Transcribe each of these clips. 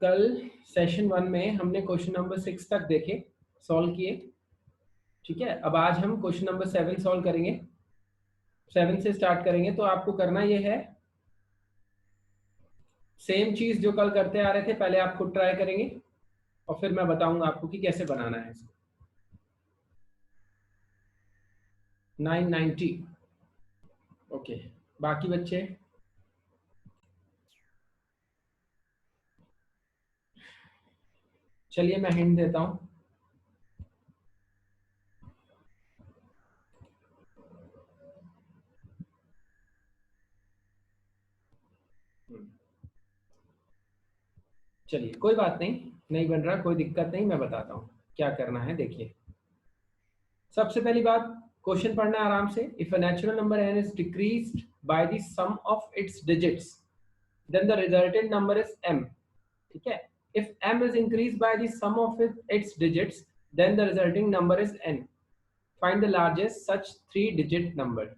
कल सेशन 1 में हमने क्वेश्चन नंबर 6 तक देखे, सॉल्व किए। ठीक है, अब आज हम क्वेश्चन नंबर 7 सॉल्व करेंगे। 7 से स्टार्ट करेंगे। तो आपको करना ये है, सेम चीज जो कल करते आ रहे थे, पहले आप खुद ट्राई करेंगे और फिर मैं बताऊंगा आपको कि कैसे बनाना है इसको। 990। ओके, बाकी बच्चे चलिए मैं हिंट देता हूं। चलिए कोई बात नहीं बन रहा, कोई दिक्कत नहीं, मैं बताता हूँ क्या करना है। देखिए, सबसे पहली बात, क्वेश्चन पढ़ना है आराम से। If a natural number n is decreased by the sum of its digits, then the resultant number is m। ठीक है, if m is increase by the sum of its digits, then the resulting number is n। Find the largest such 3 digit number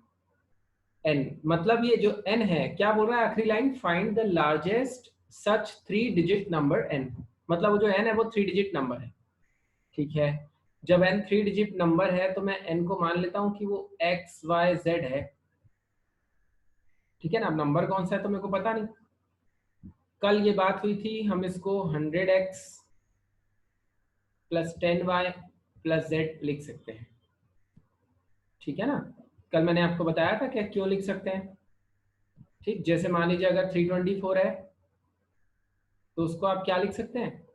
n। मतलब ये जो n है, क्या बोल रहा है आखिरी line, find the largest such 3 digit number n। मतलब वो जो n है वो 3 डिजिट नंबर है। ठीक है, जब n 3 डिजिट नंबर है तो मैं n को मान लेता हूं कि वो x y z है। ठीक है ना, अब नंबर कौन सा है तो मेरे को पता नहीं। कल ये बात हुई थी, हम इसको 100x plus 10y plus z लिख सकते हैं। ठीक है ना, कल मैंने आपको बताया था कि क्यों लिख सकते हैं। ठीक, जैसे मान लीजिए अगर 324 है तो उसको आप क्या लिख सकते हैं,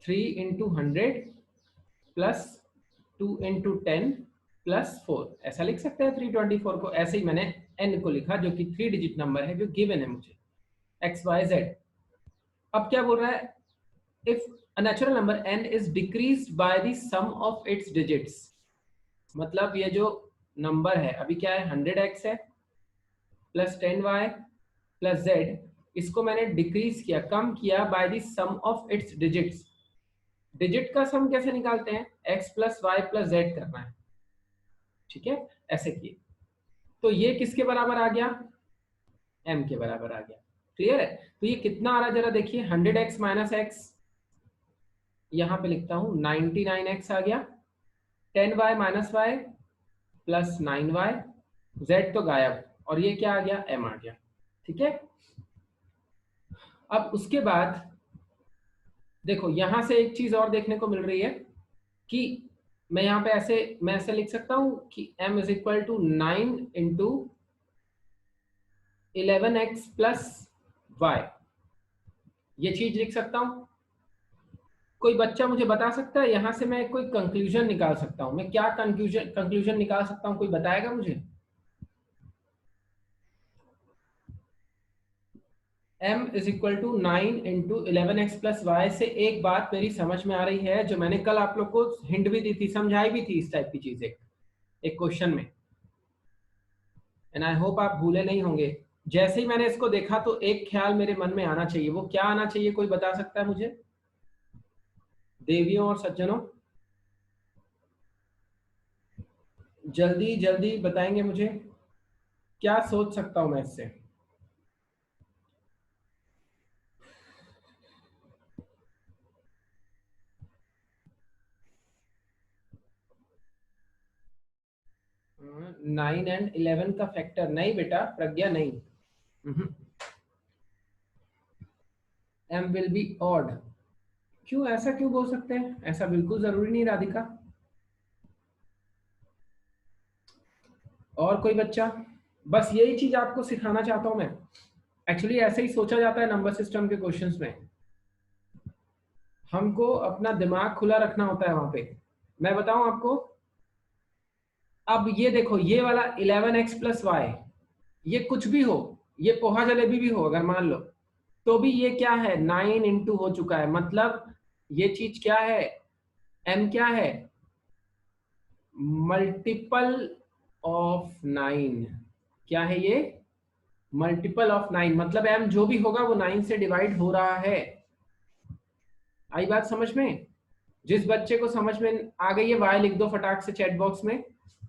3 इंटू 100 प्लस 2 इंटू 10 प्लस 4, ऐसा लिख सकते हैं 324 को। ऐसे ही मैंने n को लिखा जो कि 3 डिजिट नंबर है, जो गिवन है मुझे, x y z। अब क्या बोल रहा है, if a natural number n is decreased by the sum of its digits. मतलब ये जो नंबर है अभी क्या है, 100x है प्लस 10y प्लस z, इसको मैंने डिक्रीज किया, कम किया by the sum of its digits. Digit का सम कैसे निकालते हैं, x plus y plus z करना है। ठीक है, ऐसे किए तो ये किसके बराबर आ गया, m के बराबर आ गया। क्लियर है, तो ये कितना आ रहा है जरा देखिए, 100x माइनस एक्स, यहां पे लिखता हूं 99x आ गया, 10y minus Y plus 9y, z तो गायब, और ये क्या आ गया, m आ गया। ठीक है, अब उसके बाद देखो यहां से एक चीज और देखने को मिल रही है कि मैं यहाँ पे ऐसे लिख सकता हूं कि m is equal to 9 into 11x plus y, ये चीज लिख सकता हूं। कोई बच्चा मुझे बता सकता है, यहां से मैं कोई कंक्लूजन निकाल सकता हूं, मैं क्या कंक्लूजन निकाल सकता हूं, कोई बताएगा मुझे। m is equal to 9 into 11x plus y से एक बात मेरी समझ में आ रही है, जो मैंने कल आप लोग को हिंट भी दी थी, समझाई भी थी, इस टाइप की चीज एक क्वेश्चन में, एंड आई होप आप भूले नहीं होंगे। जैसे ही मैंने इसको देखा तो एक ख्याल मेरे मन में आना चाहिए, वो क्या आना चाहिए, कोई बता सकता है मुझे, देवियों और सज्जनों, जल्दी जल्दी बताएंगे मुझे, क्या सोच सकता हूं मैं इससे। नाइन एंड 11 का फैक्टर, नहीं बेटा प्रज्ञा नहीं, m विल बी ऑड। क्यों, ऐसा क्यों बोल सकते हैं, ऐसा बिल्कुल जरूरी नहीं राधिका। और कोई बच्चा, बस यही चीज आपको सिखाना चाहता हूं मैं। एक्चुअली ऐसे ही सोचा जाता है नंबर सिस्टम के क्वेश्चंस में, हमको अपना दिमाग खुला रखना होता है वहां पे। मैं बताऊं आपको, अब ये देखो, ये वाला 11x प्लस वाई, ये कुछ भी हो, ये पोहा जलेबी भी हो अगर मान लो, तो भी ये क्या है, 9 इंटू हो चुका है। मतलब ये चीज क्या है, m क्या है, मल्टीपल ऑफ 9। क्या है ये, मल्टीपल ऑफ 9, मतलब m जो भी होगा वो 9 से डिवाइड हो रहा है। आई बात समझ में। जिस बच्चे को समझ में आ गई है y लिख दो फटाक से चैट बॉक्स में,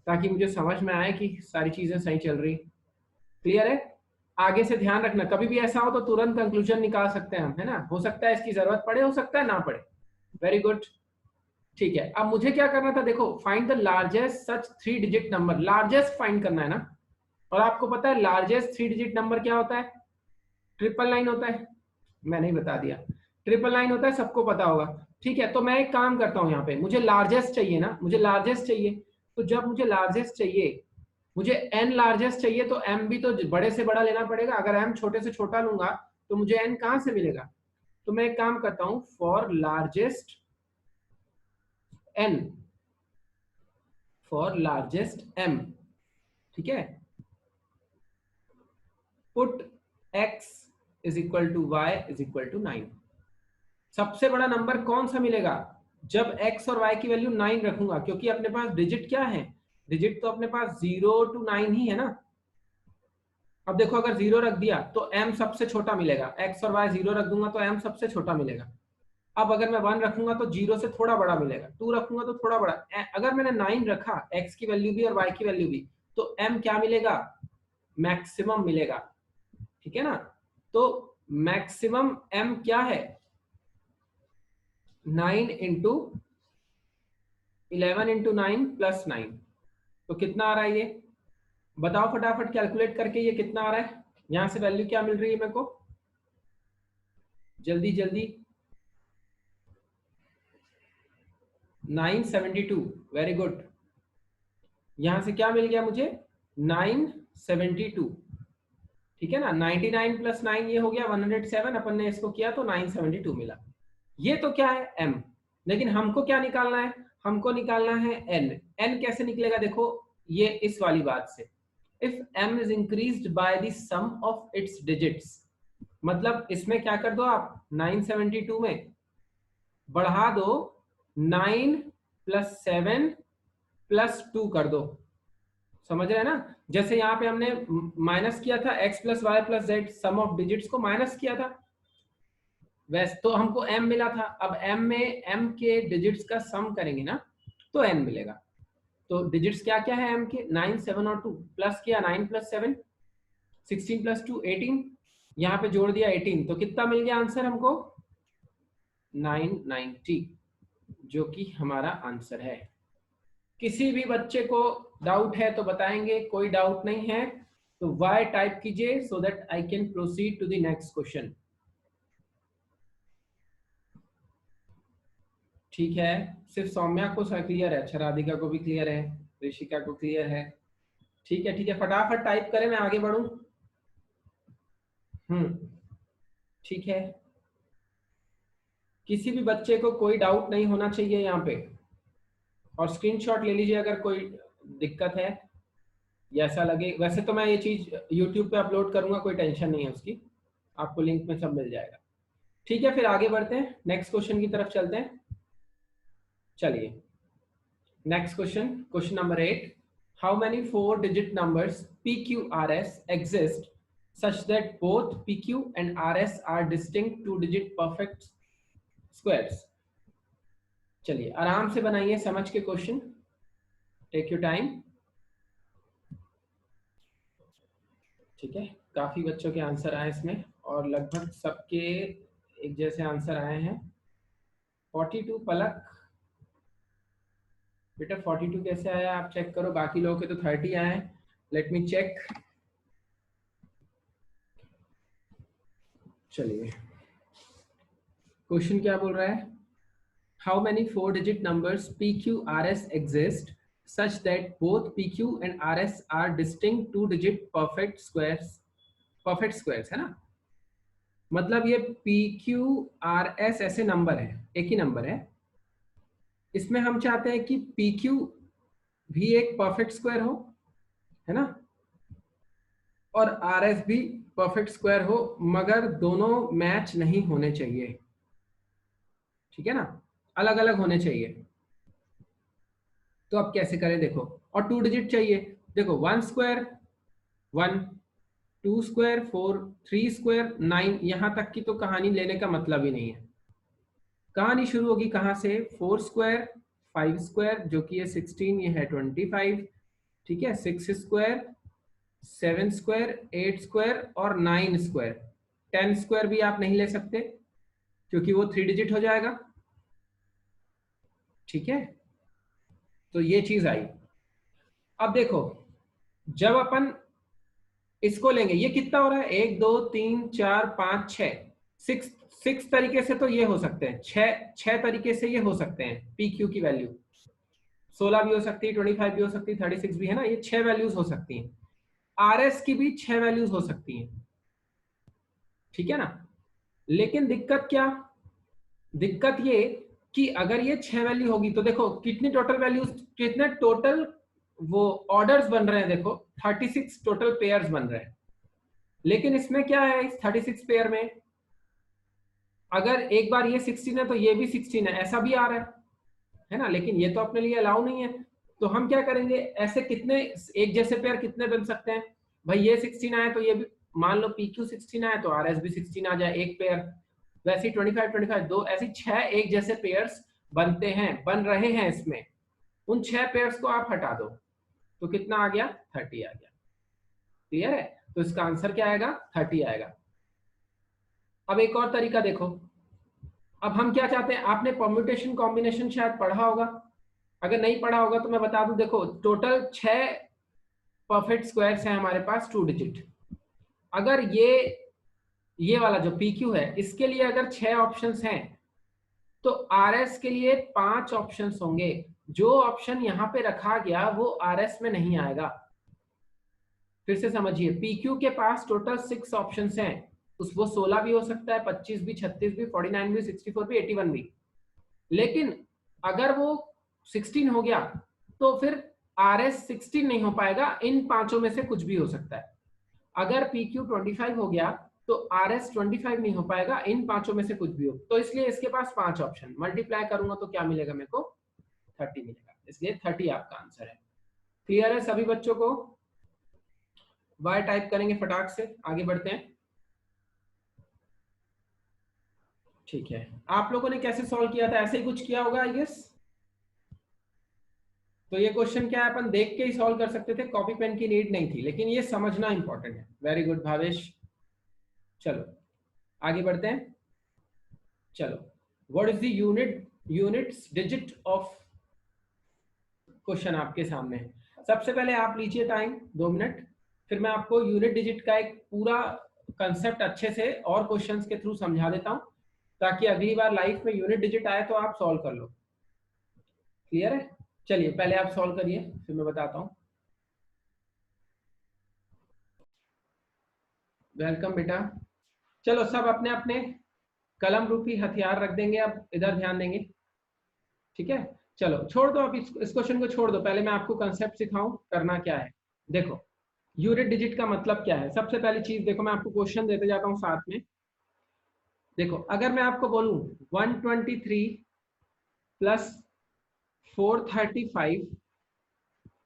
ताकि मुझे समझ में आए कि सारी चीजें सही चल रही। क्लियर है, आगे से ध्यान रखना, कभी भी ऐसा हो तो तुरंत कंक्लूजन निकाल सकते हैं हम, है ना। हो सकता है इसकी जरूरत पड़े, हो सकता है ना पड़े। Very good. ठीक है, अब मुझे क्या करना था, देखो find the largest such 3 digit number, largest find करना है ना। और आपको पता है लार्जेस्ट 3 डिजिट नंबर क्या होता है? 999 होता है। मैंने ही बता दिया, 999 होता है, सबको पता होगा। ठीक है, तो मैं एक काम करता हूँ, यहाँ पे मुझे लार्जेस्ट चाहिए ना, मुझे लार्जेस्ट चाहिए। तो जब मुझे लार्जेस्ट चाहिए, मुझे एन लार्जेस्ट चाहिए, तो एम भी तो बड़े से बड़ा लेना पड़ेगा। अगर एम छोटे से छोटा लूंगा तो मुझे एन कहां से मिलेगा? तो मैं एक काम करता हूं, for largest n, for largest m, ठीक है, put x is equal to y is equal to 9। सबसे बड़ा नंबर कौन सा मिलेगा? जब x और y की वैल्यू 9 रखूंगा, क्योंकि अपने पास डिजिट क्या है? डिजिट तो अपने पास 0 to 9 ही है ना। अब देखो अगर 0 रख दिया तो m सबसे छोटा मिलेगा, x और y 0 रख दूंगा तो m सबसे छोटा मिलेगा। अब अगर मैं 1 रखूंगा तो 0 से थोड़ा बड़ा मिलेगा, 2 रखूंगा तो थोड़ा बड़ा। अगर मैंने 9 रखा, x की वैल्यू भी और y की वैल्यू भी, तो m क्या मिलेगा? मैक्सिमम मिलेगा, ठीक है ना। तो मैक्सिमम m क्या है? 9 इंटू 11 इंटू 9 प्लस 9। तो कितना आ रहा है ये? बताओ फटाफट कैलकुलेट करके, ये कितना आ रहा है? यहां से वैल्यू क्या मिल रही है मेरे को? जल्दी जल्दी। 972, वेरी गुड। यहां से क्या मिल गया मुझे? 972, ठीक है ना। 99 प्लस 9 ये हो गया 107, अपन ने इसको किया तो 972 मिला। ये तो क्या है? m। लेकिन हमको क्या निकालना है? हमको निकालना है n। n कैसे निकलेगा? देखो ये इस वाली बात से, if m is increased by the sum of its digits, मतलब इसमें क्या कर दो आप, 972 में बढ़ा दो 9 प्लस 7 प्लस 2 कर दो। समझ रहे हैं ना? जैसे यहाँ पे हमने माइनस किया था x plus y plus z, sum of digits को माइनस किया था, वैसे तो हमको m मिला था। अब m में m के डिजिट्स का सम करेंगे ना तो n मिलेगा। तो डिजिट्स क्या क्या है m के? 9 7 और 2, प्लस किया 9 प्लस 7 16 प्लस 2 18, यहाँ पे जोड़ दिया 18, तो कितना मिल गया आंसर हमको? 990, जो कि हमारा आंसर है। किसी भी बच्चे को डाउट है तो बताएंगे, कोई डाउट नहीं है तो वाई टाइप कीजिए, so that I can proceed to the next question. ठीक है, सिर्फ सौम्या को क्लियर है, अच्छा राधिका को भी क्लियर है, ऋषिका को क्लियर है। ठीक है ठीक है, फटाफट टाइप करें, मैं आगे बढ़ूं। ठीक है, किसी भी बच्चे को कोई डाउट नहीं होना चाहिए यहाँ पे। और स्क्रीनशॉट ले लीजिए अगर कोई दिक्कत है या ऐसा लगे। वैसे तो मैं ये चीज यूट्यूब पे अपलोड करूंगा, कोई टेंशन नहीं है उसकी, आपको लिंक में सब मिल जाएगा। ठीक है, फिर आगे बढ़ते हैं, नेक्स्ट क्वेश्चन की तरफ चलते हैं। चलिए next question, question number 8। How many 4 digit numbers PQRS exist such that both PQ and RS are distinct 2 digit perfect squares? चलिए आराम से बनाइए समझ के क्वेश्चन, टेक योर टाइम। ठीक है, काफी बच्चों के आंसर आए इसमें और लगभग सबके एक जैसे आंसर आए हैं। 42 पलक, बेटा 42 कैसे आया आप चेक करो, बाकी लोगों के तो 30 आए हैं। Let me check. चलिए क्वेश्चन क्या बोल रहा है? How many 4 digit numbers PQRS exist such that both PQ and RS are distinct 2 digit perfect squares है ना। मतलब ये PQRS ऐसे नंबर है, एक ही नंबर है, इसमें हम चाहते हैं कि PQ भी एक परफेक्ट स्क्वायर हो, है ना, और RS भी परफेक्ट स्क्वायर हो, मगर दोनों मैच नहीं होने चाहिए, ठीक है ना, अलग अलग होने चाहिए। तो अब कैसे करें देखो, और 2 डिजिट चाहिए। देखो 1 स्क्वायर 1, 2 स्क्वायर 4, 3 स्क्वायर 9, यहां तक की तो कहानी लेने का मतलब ही नहीं है। कहानी शुरू होगी कहां से? 4 स्क्वायर 5 स्क्वायर जो कि है 16, ये है 25, ठीक है, 6 स्क्वायर 7 स्क्वायर, 8 स्क्वायर और 9 स्क्वायर। 10 स्क्वायर भी आप नहीं ले सकते क्योंकि वो 3 डिजिट हो जाएगा। ठीक है, तो ये चीज आई। अब देखो, जब अपन इसको लेंगे, ये कितना हो रहा है, 1 2 3 4 5 6, सिक्स तरीके से तो ये हो सकते हैं, छह तरीके से ये हो सकते हैं। पी क्यू की वैल्यू 16 भी हो सकती है, 25 भी हो सकती है, 36 भी है ना, ये 6 वैल्यूज हो सकती हैं। आर एस की भी 6 वैल्यूज हो सकती हैं। ठीक है ना, लेकिन दिक्कत क्या, दिक्कत ये कि अगर ये 6 वैल्यू होगी तो देखो कितनी टोटल वैल्यूज, कितने टोटल वो ऑर्डर्स बन रहे हैं, देखो 36 टोटल पेयर्स बन रहे हैं। लेकिन इसमें क्या है, इस 36 पेयर में अगर एक बार ये 16 है तो ये भी 16 है, ऐसा भी आ रहा है ना, लेकिन ये तो अपने लिए अलाउ नहीं है। तो हम क्या करेंगे, ऐसे कितने एक जैसे पेयर कितने बन सकते हैं भाई, ये 16 आए तो ये भी, मान लो पी क्यू 16 आए तो आर एस भी 16 आ जाए एक पेयर, वैसे 25 दो, ऐसी 6 एक जैसे पेयर्स बनते हैं, बन रहे हैं इसमें। उन 6 पेयर्स को आप हटा दो तो कितना आ गया, 30 आ गया। क्लियर है, तो इसका आंसर क्या आएगा, 30 आएगा। अब एक और तरीका देखो, अब हम क्या चाहते हैं, आपने परम्यूटेशन कॉम्बिनेशन शायद पढ़ा होगा, अगर नहीं पढ़ा होगा तो मैं बता दूं, देखो टोटल 6 परफेक्ट स्क्वायर्स हैं हमारे पास 2 डिजिट। अगर ये वाला जो पी क्यू है, इसके लिए अगर 6 ऑप्शंस हैं तो आर एस के लिए 5 ऑप्शंस होंगे। जो ऑप्शन यहाँ पे रखा गया वो आर एस में नहीं आएगा। फिर से समझिए, पी क्यू के पास टोटल 6 ऑप्शंस हैं, उस वो 16 भी हो सकता है, 25 भी, 36 भी, 49 भी, 64 भी, 81 भी। लेकिन अगर वो 16 हो गया तो फिर आर एस 16 नहीं हो पाएगा, इन पांचों में से कुछ भी हो सकता है। अगर पी क्यू 25 हो गया तो आर एस 25 नहीं हो पाएगा, इन पांचों में से कुछ भी हो। तो इसलिए इसके पास 5 ऑप्शन, मल्टीप्लाई करूंगा तो क्या मिलेगा मेरे को, 30 मिलेगा, इसलिए 30 आपका आंसर है। क्लियर है सभी बच्चों को, वाई टाइप करेंगे फटाक से, आगे बढ़ते हैं। ठीक है, आप लोगों ने कैसे सॉल्व किया था, ऐसे ही कुछ किया होगा आई गेस। तो ये क्वेश्चन क्या है, अपन देख के ही सॉल्व कर सकते थे, कॉपी पेन की नीड नहीं थी, लेकिन ये समझना इंपॉर्टेंट है। वेरी गुड भावेश, चलो आगे बढ़ते हैं। चलो, what is the units digit of, question आपके सामने है। सबसे पहले आप लीजिए टाइम 2 मिनट, फिर मैं आपको यूनिट डिजिट का एक पूरा कंसेप्ट अच्छे से और क्वेश्चंस के थ्रू समझा देता हूं, ताकि अगली बार लाइफ में यूनिट डिजिट आए तो आप सॉल्व कर लो। क्लियर है, चलिए पहले आप सॉल्व करिए फिर मैं बताता हूँ। वेलकम बेटा। चलो सब अपने अपने कलम रूपी हथियार रख देंगे, अब इधर ध्यान देंगे। ठीक है, चलो छोड़ दो, अब इस क्वेश्चन को छोड़ दो, पहले मैं आपको कंसेप्ट सिखाऊं करना क्या है। देखो यूनिट डिजिट का मतलब क्या है, सबसे पहली चीज देखो, मैं आपको क्वेश्चन देते जाता हूं साथ में। देखो अगर मैं आपको बोलूं 123 प्लस 435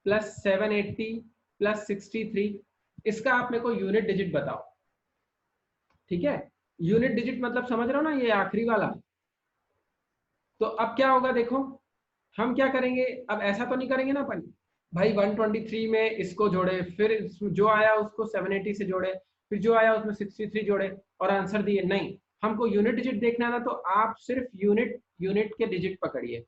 प्लस 780 प्लस 63, इसका आप मेरे को यूनिट डिजिट बताओ। ठीक है, यूनिट डिजिट मतलब समझ रहे हो ना, ये आखिरी वाला। तो अब क्या होगा देखो, हम क्या करेंगे, अब ऐसा तो नहीं करेंगे ना अपन, भाई 123 में इसको जोड़े, फिर जो आया उसको 780 से जोड़े, फिर जो आया उसमें 63 जोड़े और आंसर दिए, नहीं। हमको यूनिट डिजिट देखना है ना, तो आप सिर्फ यूनिट के डिजिट पकड़िए।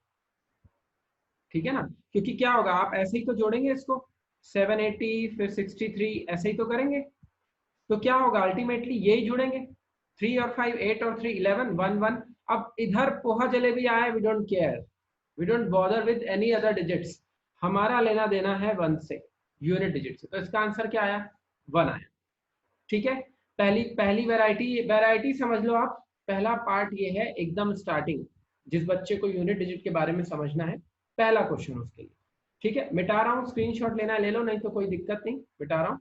ठीक है ना, क्योंकि क्या होगा, आप ऐसे ही तो जोड़ेंगे इसको, 780 फिर 63 ऐसे ही तो करेंगे, तो क्या होगा अल्टीमेटली यही जुड़ेंगे, 3 और 5 8 और 3 11 1 1। अब इधर पोहा जलेबी आया, we don't care, we don't bother with any other digits, हमारा लेना देना है 1 से, यूनिट डिजिट से। तो इसका आंसर क्या आया, 1 आया। ठीक है, पहली पहली वैरायटी समझ लो आप। पहला पार्ट ये है एकदम स्टार्टिंग, जिस बच्चे को यूनिट डिजिट के बारे में समझना है, पहला क्वेश्चन उसके लिए। ठीक है, मिटा रहा हूँ, स्क्रीनशॉट लेना है ले लो, नहीं तो कोई दिक्कत नहीं, मिटा रहा हूँ।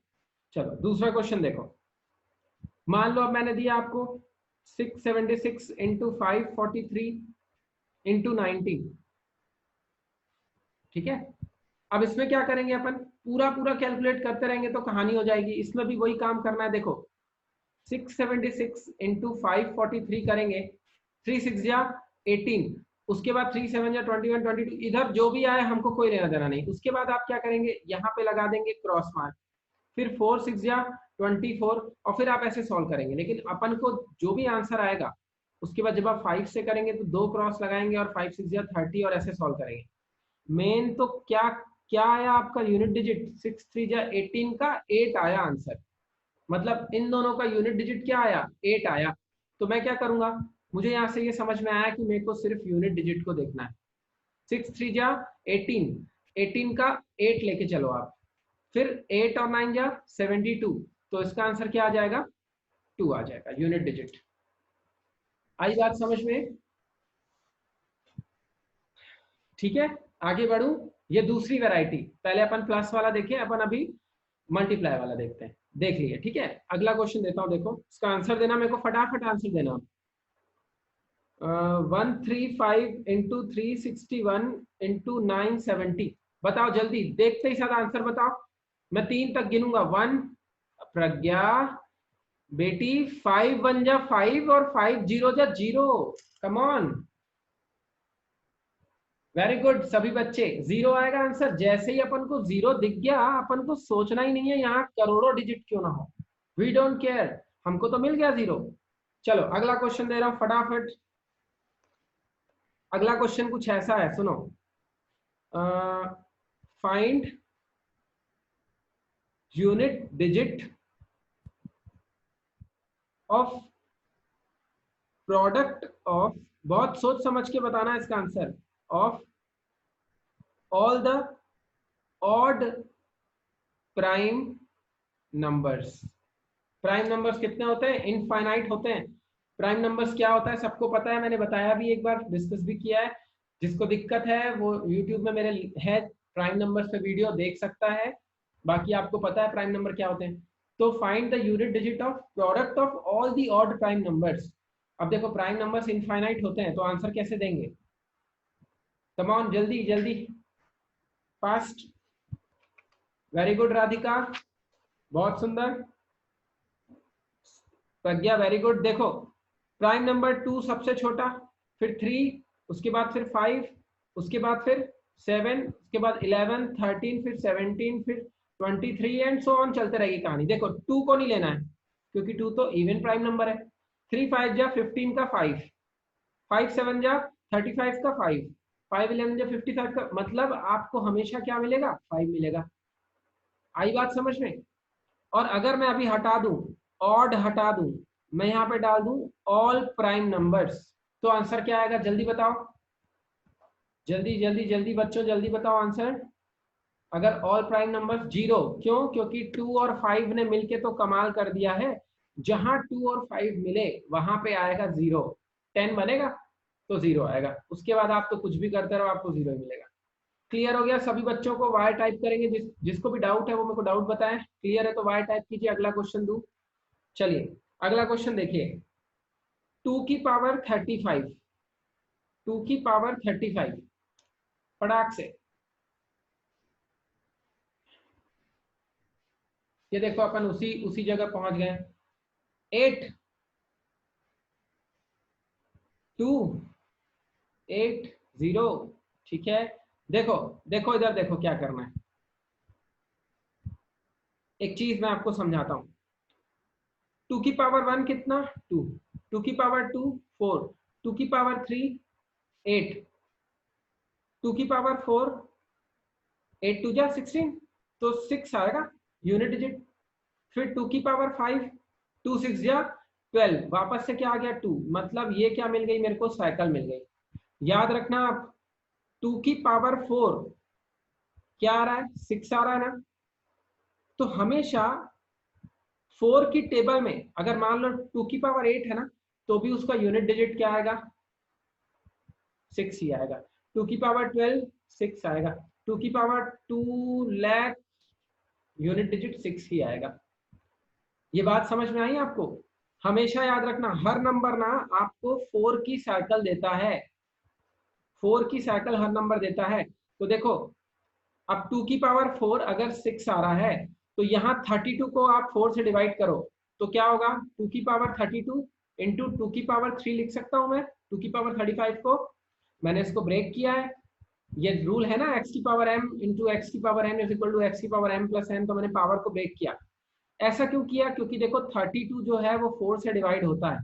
चलो दूसरा क्वेश्चन देखो, मान लो अब मैंने दिया आपको 676 इंटू 543 इंटू 19। ठीक है, अब इसमें क्या करेंगे अपन, पूरा पूरा कैलकुलेट करते रहेंगे तो कहानी हो जाएगी, इसमें भी वही काम करना है। देखो 676 इंटू 543 करेंगे, 3 6 या 18, उसके बाद 3 7 या 21 22, इधर जो भी आए हमको कोई लेना देना नहीं। उसके बाद आप क्या करेंगे, यहाँ पे लगा देंगे क्रॉस मार्क, फिर 4 6 या 24 और फिर आप ऐसे सॉल्व करेंगे। लेकिन अपन को जो भी आंसर आएगा उसके बाद जब आप 5 से करेंगे तो 2 क्रॉस लगाएंगे और 5 6 या 30 और ऐसे सॉल्व करेंगे। मेन तो क्या क्या आया आपका यूनिट डिजिट 6 3 या 18 का 8 आया आंसर। मतलब इन दोनों का यूनिट डिजिट क्या आया 8 आया। तो मैं क्या करूंगा, मुझे यहाँ से ये समझ में आया कि मेरे को सिर्फ यूनिट डिजिट को देखना है। 6 3 जा 18, 18 का 8 लेके चलो आप, फिर 8 और 9 जा 72, तो इसका आंसर क्या आ जाएगा 2 आ जाएगा यूनिट डिजिट। आई बात समझ में? ठीक है, आगे बढ़ू। ये दूसरी वैरायटी, पहले अपन प्लस वाला देखे, अपन अभी मल्टीप्लाई वाला देखते हैं। देख लिए, ठीक है। अगला क्वेश्चन देता हूँ, देखो इसका आंसर देना, मेरे को फटाफट आंसर देना। 135 इंटू 361 इंटू 970, बताओ जल्दी, देखते ही साथ आंसर बताओ। मैं 3 तक गिनूंगा। 1, प्रज्ञा बेटी, 5 1 जा 5 और 5 0 जा 0, कम ऑन, वेरी गुड सभी बच्चे। 0 आएगा आंसर। जैसे ही अपन को 0 दिख गया, अपन को सोचना ही नहीं है यहाँ करोड़ों डिजिट क्यों ना हो, वी डोंट केयर, हमको तो मिल गया 0। चलो अगला क्वेश्चन दे रहा हूं फटाफट। अगला क्वेश्चन कुछ ऐसा है, सुनो। Find unit digit of product of, बहुत सोच समझ के बताना इसका answer, of all the odd prime numbers. Prime numbers कितने होते हैं, इनफाइनाइट होते हैं। प्राइम नंबर्स क्या होता है सबको पता है, मैंने बताया भी, एक बार डिस्कस भी किया है। जिसको दिक्कत है वो यूट्यूब में मेरे है प्राइम नंबर्स पे वीडियो देख सकता है, बाकी आपको पता है प्राइम नंबर क्या होते हैं। तो find the unit digit of product of all the odd prime numbers. अब देखो प्राइम नंबर्स इनफाइनाइट होते हैं, तो आंसर कैसे देंगे, कम ऑन जल्दी जल्दी, फास्ट। वेरी गुड राधिका, बहुत सुंदर। प्रज्ञा वेरी गुड। देखो प्राइम नंबर 2 सबसे छोटा, फिर 3, उसके बाद फिर 5, उसके बाद फिर 7, उसके बाद 11 13, फिर 17, फिर 23 एंड सो ऑन, चलते रहेगी कहानी। देखो 2 को नहीं लेना है क्योंकि 2 तो इवन प्राइम नंबर है। 3 5 जा 15 का 5, 5 7 जा 35 का 5, 5 11 जा 55 का, मतलब आपको हमेशा क्या मिलेगा 5 मिलेगा। आई बात समझ में? और अगर मैं अभी हटा दूं, ऑड हटा दूं, मैं यहाँ पे डाल दूं ऑल प्राइम नंबर्स, तो आंसर क्या आएगा जल्दी बताओ, जल्दी जल्दी जल्दी बच्चों जल्दी बताओ आंसर। अगर ऑल प्राइम नंबर्स 0, क्यों, क्योंकि 2 और 5 ने मिलके तो कमाल कर दिया है, जहां 2 और 5 मिले वहां पे आएगा 0। 10 बनेगा तो 0 आएगा, उसके बाद आप तो कुछ भी करते रहो आपको 0 ही मिलेगा। क्लियर हो गया सभी बच्चों को? वाई टाइप करेंगे, जिसको भी डाउट है वो मेरे को डाउट बताएं। क्लियर है तो वाई टाइप कीजिए, अगला क्वेश्चन दूं। चलिए अगला क्वेश्चन देखिए। 2 की पावर 35, 2 की पावर 35, फटाक से, ये देखो अपन उसी उसी जगह पहुंच गए। 8 2 8 0, ठीक है। देखो देखो इधर देखो क्या करना है, एक चीज मैं आपको समझाता हूँ। 2 की पावर 1 कितना 2, 2 की पावर 2 4, 2 की पावर 3 8, 2 की पावर 4 8 2 जा 16, तो 6 आएगा यूनिट डिजिट। फिर 2 की पावर 5, 2 6 जा 12, वापस से क्या आ गया 2, मतलब ये क्या मिल गई मेरे को, साइकिल मिल गई। याद रखना आप, 2 की पावर 4 क्या आ रहा है 6 आ रहा है ना, तो हमेशा 4 की टेबल में अगर मान लो 2 की पावर 8 है ना, तो भी उसका यूनिट डिजिट क्या आएगा 6 ही आएगा। 2 की पावर 12 6 आएगा, 2 की पावर 2 लाख, यूनिट डिजिट 6 ही आएगा। ये बात समझ में आई आपको? हमेशा याद रखना, हर नंबर ना आपको 4 की साइकिल देता है, 4 की साइकिल हर नंबर देता है। तो देखो अब 2 की पावर 4 अगर 6 आ रहा है, तो यहाँ 32 को आप 4 से डिवाइड करो, तो क्या होगा 2 की पावर 32 इंटू 2 की पावर 3 लिख सकता हूं मैं, 2 की पावर 35 को मैंने इसको ब्रेक किया है, ये रूल है ना, एक्स की पावर एम इंटू एक्स की power n is equal to x की पावर एम प्लस एन, तो मैंने पावर को ब्रेक किया। ऐसा क्यों किया? क्योंकि देखो 32 जो है वो 4 से डिवाइड होता है,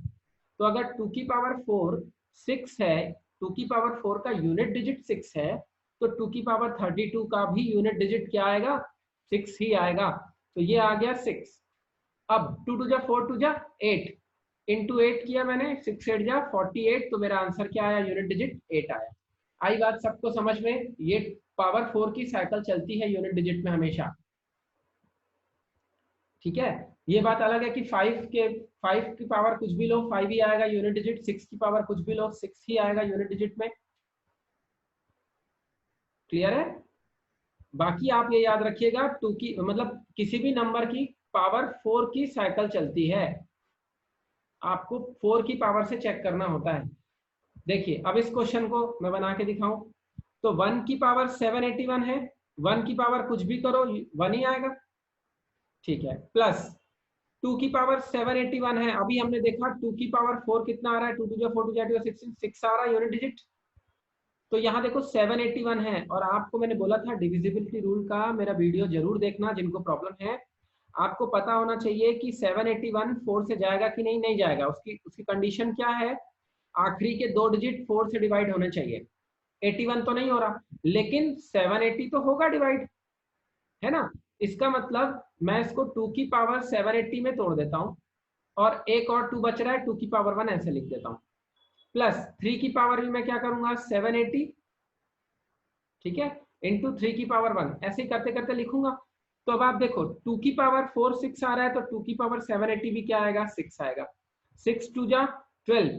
तो अगर 2 की पावर 4 6 है, 2 की पावर 4 का यूनिट डिजिट 6 है, तो 2 की पावर 32 का भी यूनिट डिजिट क्या आएगा? 6 ही आएगा। तो ये आ गया 6। अब 2 टू जा 4 टू जा 8, इंटू 8 किया मैंने, 6 8 जा 48, तो मेरा आंसर क्या आया? यूनिट डिजिट 8 आया। आई बात सबको समझ में? ये पावर 4 की साइकिल चलती है यूनिट डिजिट में हमेशा। ठीक है, ये बात अलग है कि 5 की पावर कुछ भी लो 5 ही आएगा यूनिट डिजिट, 6 की पावर कुछ भी लो 6 ही आएगा यूनिट डिजिट में। क्लियर है? बाकी आप ये याद रखिएगा, टू की मतलब किसी भी नंबर की पावर 4 की साइकिल चलती है, आपको 4 की पावर से चेक करना होता है। देखिए अब इस क्वेश्चन को मैं बना के दिखाऊं, तो 1 की पावर 781 है, 1 की पावर कुछ भी करो 1 ही आएगा। ठीक है, प्लस 2 की पावर 781 है, अभी हमने देखा 2 की पावर 4 कितना आ रहा है? 2 टू 4 टू 16 6 आ रहा है यूनिट डिजिट। तो यहाँ देखो 781 है, और आपको मैंने बोला था डिविजिबिलिटी रूल का मेरा वीडियो जरूर देखना, जिनको प्रॉब्लम है। आपको पता होना चाहिए कि 781 4 से जाएगा कि नहीं, नहीं जाएगा। उसकी उसकी कंडीशन क्या है? आखिरी के दो डिजिट 4 से डिवाइड होने चाहिए। 81 तो नहीं हो रहा, लेकिन 780 तो होगा डिवाइड, है ना? इसका मतलब मैं इसको 2 की पावर 780 में तोड़ देता हूँ, और एक और 2 बच रहा है, 2 की पावर 1 ऐसे लिख देता हूँ। प्लस 3 की पावर भी मैं क्या करूंगा? 780, ठीक है, इंटू 3 की पावर 1, ऐसे ही करते करते लिखूंगा। तो अब आप देखो 2 की पावर 4 6 आ रहा है, तो 2 की पावर 780 भी क्या आएगा? 6 आएगा। 6 टू जा 12,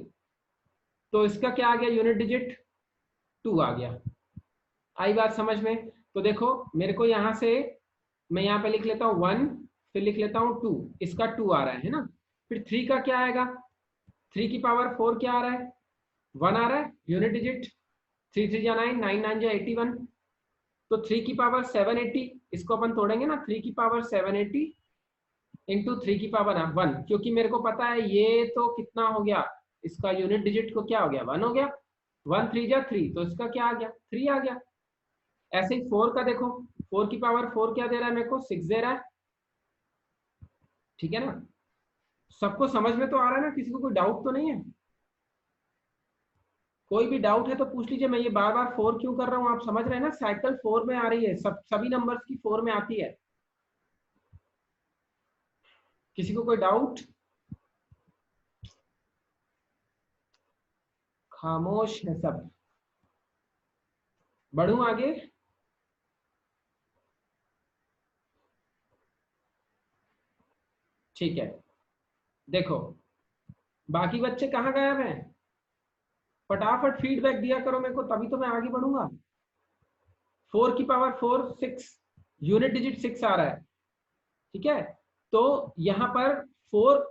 तो इसका क्या आ गया यूनिट डिजिट? 2 आ गया। आई बात समझ में? तो देखो मेरे को यहाँ से, मैं यहाँ पे लिख लेता हूँ 1, फिर लिख लेता हूँ 2, इसका 2 आ रहा है ना? फिर 3 का क्या आएगा? 3 की पावर 4 क्या आ रहा है? 1 आ रहा है यूनिट डिजिट। 3 3 जा 9, 9 9 जा 81, तो 3 की पावर 780, इसको अपन तोड़ेंगे ना, 3 की पावर 780 इंटू 3 की पावर 1, क्योंकि मेरे को पता है ये तो कितना हो गया, इसका यूनिट डिजिट को क्या हो गया? 1 हो गया। 1 3 जा 3, तो इसका क्या आ गया? 3 आ गया। ऐसे ही 4 का देखो, 4 की पावर 4 क्या दे रहा है मेरे को? 6 दे रहा है। ठीक है ना? सबको समझ में तो आ रहा है ना? किसी को कोई डाउट तो नहीं है? कोई भी डाउट है तो पूछ लीजिए। मैं ये बार बार 4 क्यों कर रहा हूँ, आप समझ रहे हैं ना? साइकिल 4 में आ रही है, सभी नंबर्स की 4 में आती है। किसी को कोई डाउट? खामोश है सब। बढ़ू आगे? ठीक है, देखो बाकी बच्चे कहाँ गायब हैं? फटाफट फीडबैक दिया करो मेरे को, तभी तो मैं आगे बढ़ूंगा। 4 की पावर 4 6, यूनिट डिजिट 6 आ रहा है। ठीक है, तो यहाँ पर 4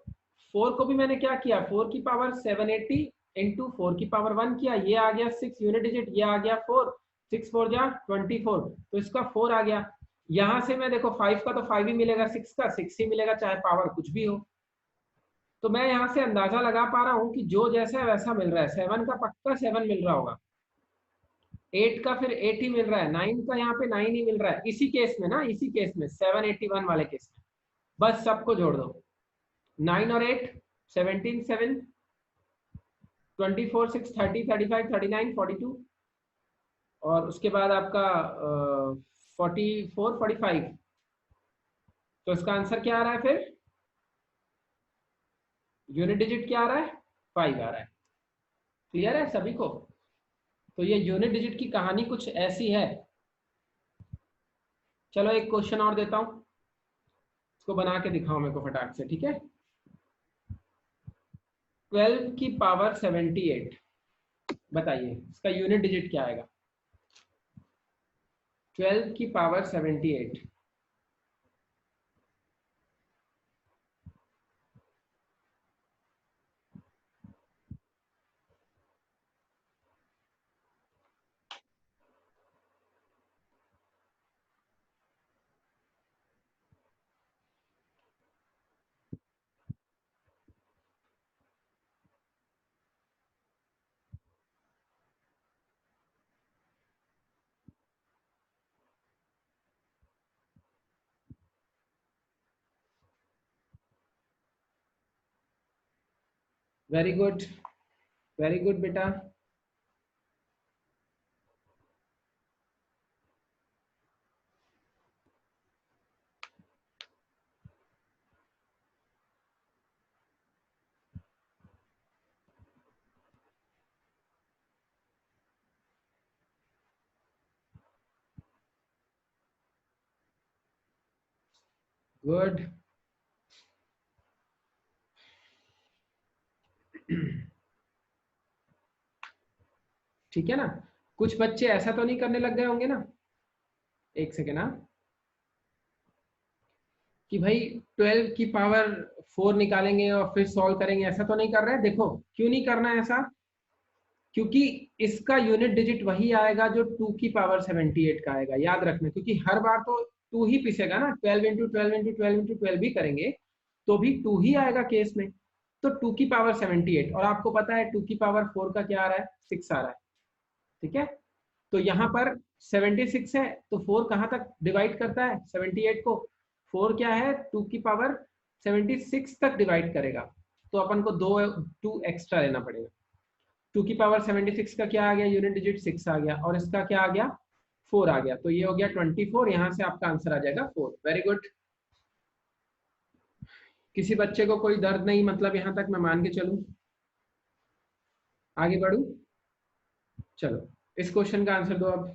4 को भी मैंने क्या किया? 4 की पावर 780 इंटू 4 की पावर 1 किया, ये आ गया 6 यूनिट डिजिट, ये आ गया 4, 6 4 जा 24, तो इसका 4 आ गया। यहाँ से मैं देखो 5 का तो 5 ही मिलेगा, 6 का 6 ही मिलेगा, चाहे पावर कुछ भी हो। तो मैं यहाँ से अंदाजा लगा पा रहा हूँ कि जो जैसा है वैसा मिल रहा है। 7 का पक्का 7 मिल रहा होगा, 8 का फिर 8 ही मिल रहा है, 9 का यहाँ पे 9 ही मिल रहा है, इसी केस में ना, इसी केस में 781 वाले केस में। बस सबको जोड़ दो, 9 और 8 17 7, 24 6 30 35 39 42, और उसके बाद आपका 44 45, तो इसका आंसर क्या आ रहा है फिर? यूनिट डिजिट क्या आ रहा है? 5 आ रहा है। क्लियर है सभी को? तो ये यूनिट डिजिट की कहानी कुछ ऐसी है। चलो एक क्वेश्चन और देता हूं, इसको बना के दिखाओ मेरे को फटाक से, ठीक है? 12 की पावर 78, बताइए इसका यूनिट डिजिट क्या आएगा? 12 की power 78। Very good, very good बेटा। गुड। ठीक है ना। कुछ बच्चे ऐसा तो नहीं करने लग गए होंगे ना, एक सेकेंड ना, कि भाई 12 की पावर 4 निकालेंगे और फिर सॉल्व करेंगे, ऐसा तो नहीं कर रहे हैं। देखो क्यों नहीं करना है ऐसा, क्योंकि इसका यूनिट डिजिट वही आएगा जो 2 की पावर 78 का आएगा, याद रखना। क्योंकि हर बार तो 2 ही पिसेगा ना, 12 इंटू 12 इंटू 12 इंटू 12 भी करेंगे तो भी 2 ही आएगा केस में। तो 2 की पावर 78, और आपको पता है 2 की पावर 4 का क्या आ रहा है, 6 आ रहा है। ठीक है, तो यहाँ पर 76 है, तो 4 कहाँ तक डिवाइड करता है 78 को, 4 क्या है 2 की पावर 76 तक डिवाइड करेगा। तो अपन को 2 एक्स्ट्रा लेना पड़ेगा। 2 की पावर 76 का क्या आ गया, यूनिट डिजिट 6 आ गया, और इसका क्या आ गया 4 आ गया, तो ये हो गया 24। यहाँ से आपका आंसर आ जाएगा 4। Very good. किसी बच्चे को कोई दर्द नहीं, मतलब यहाँ तक मैं मान के चलूं, आगे बढ़ू। चलो इस क्वेश्चन का आंसर दो अब।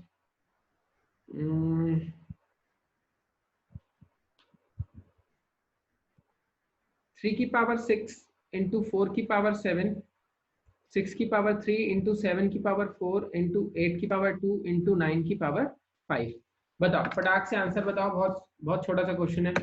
3 की पावर 6 इंटू 4 की पावर 7, 6 की पावर 3 इंटू 7 की पावर 4 इंटू 8 की पावर 2 इंटू 9 की पावर 5। बताओ फटाक से आंसर बताओ, बहुत बहुत छोटा सा क्वेश्चन है।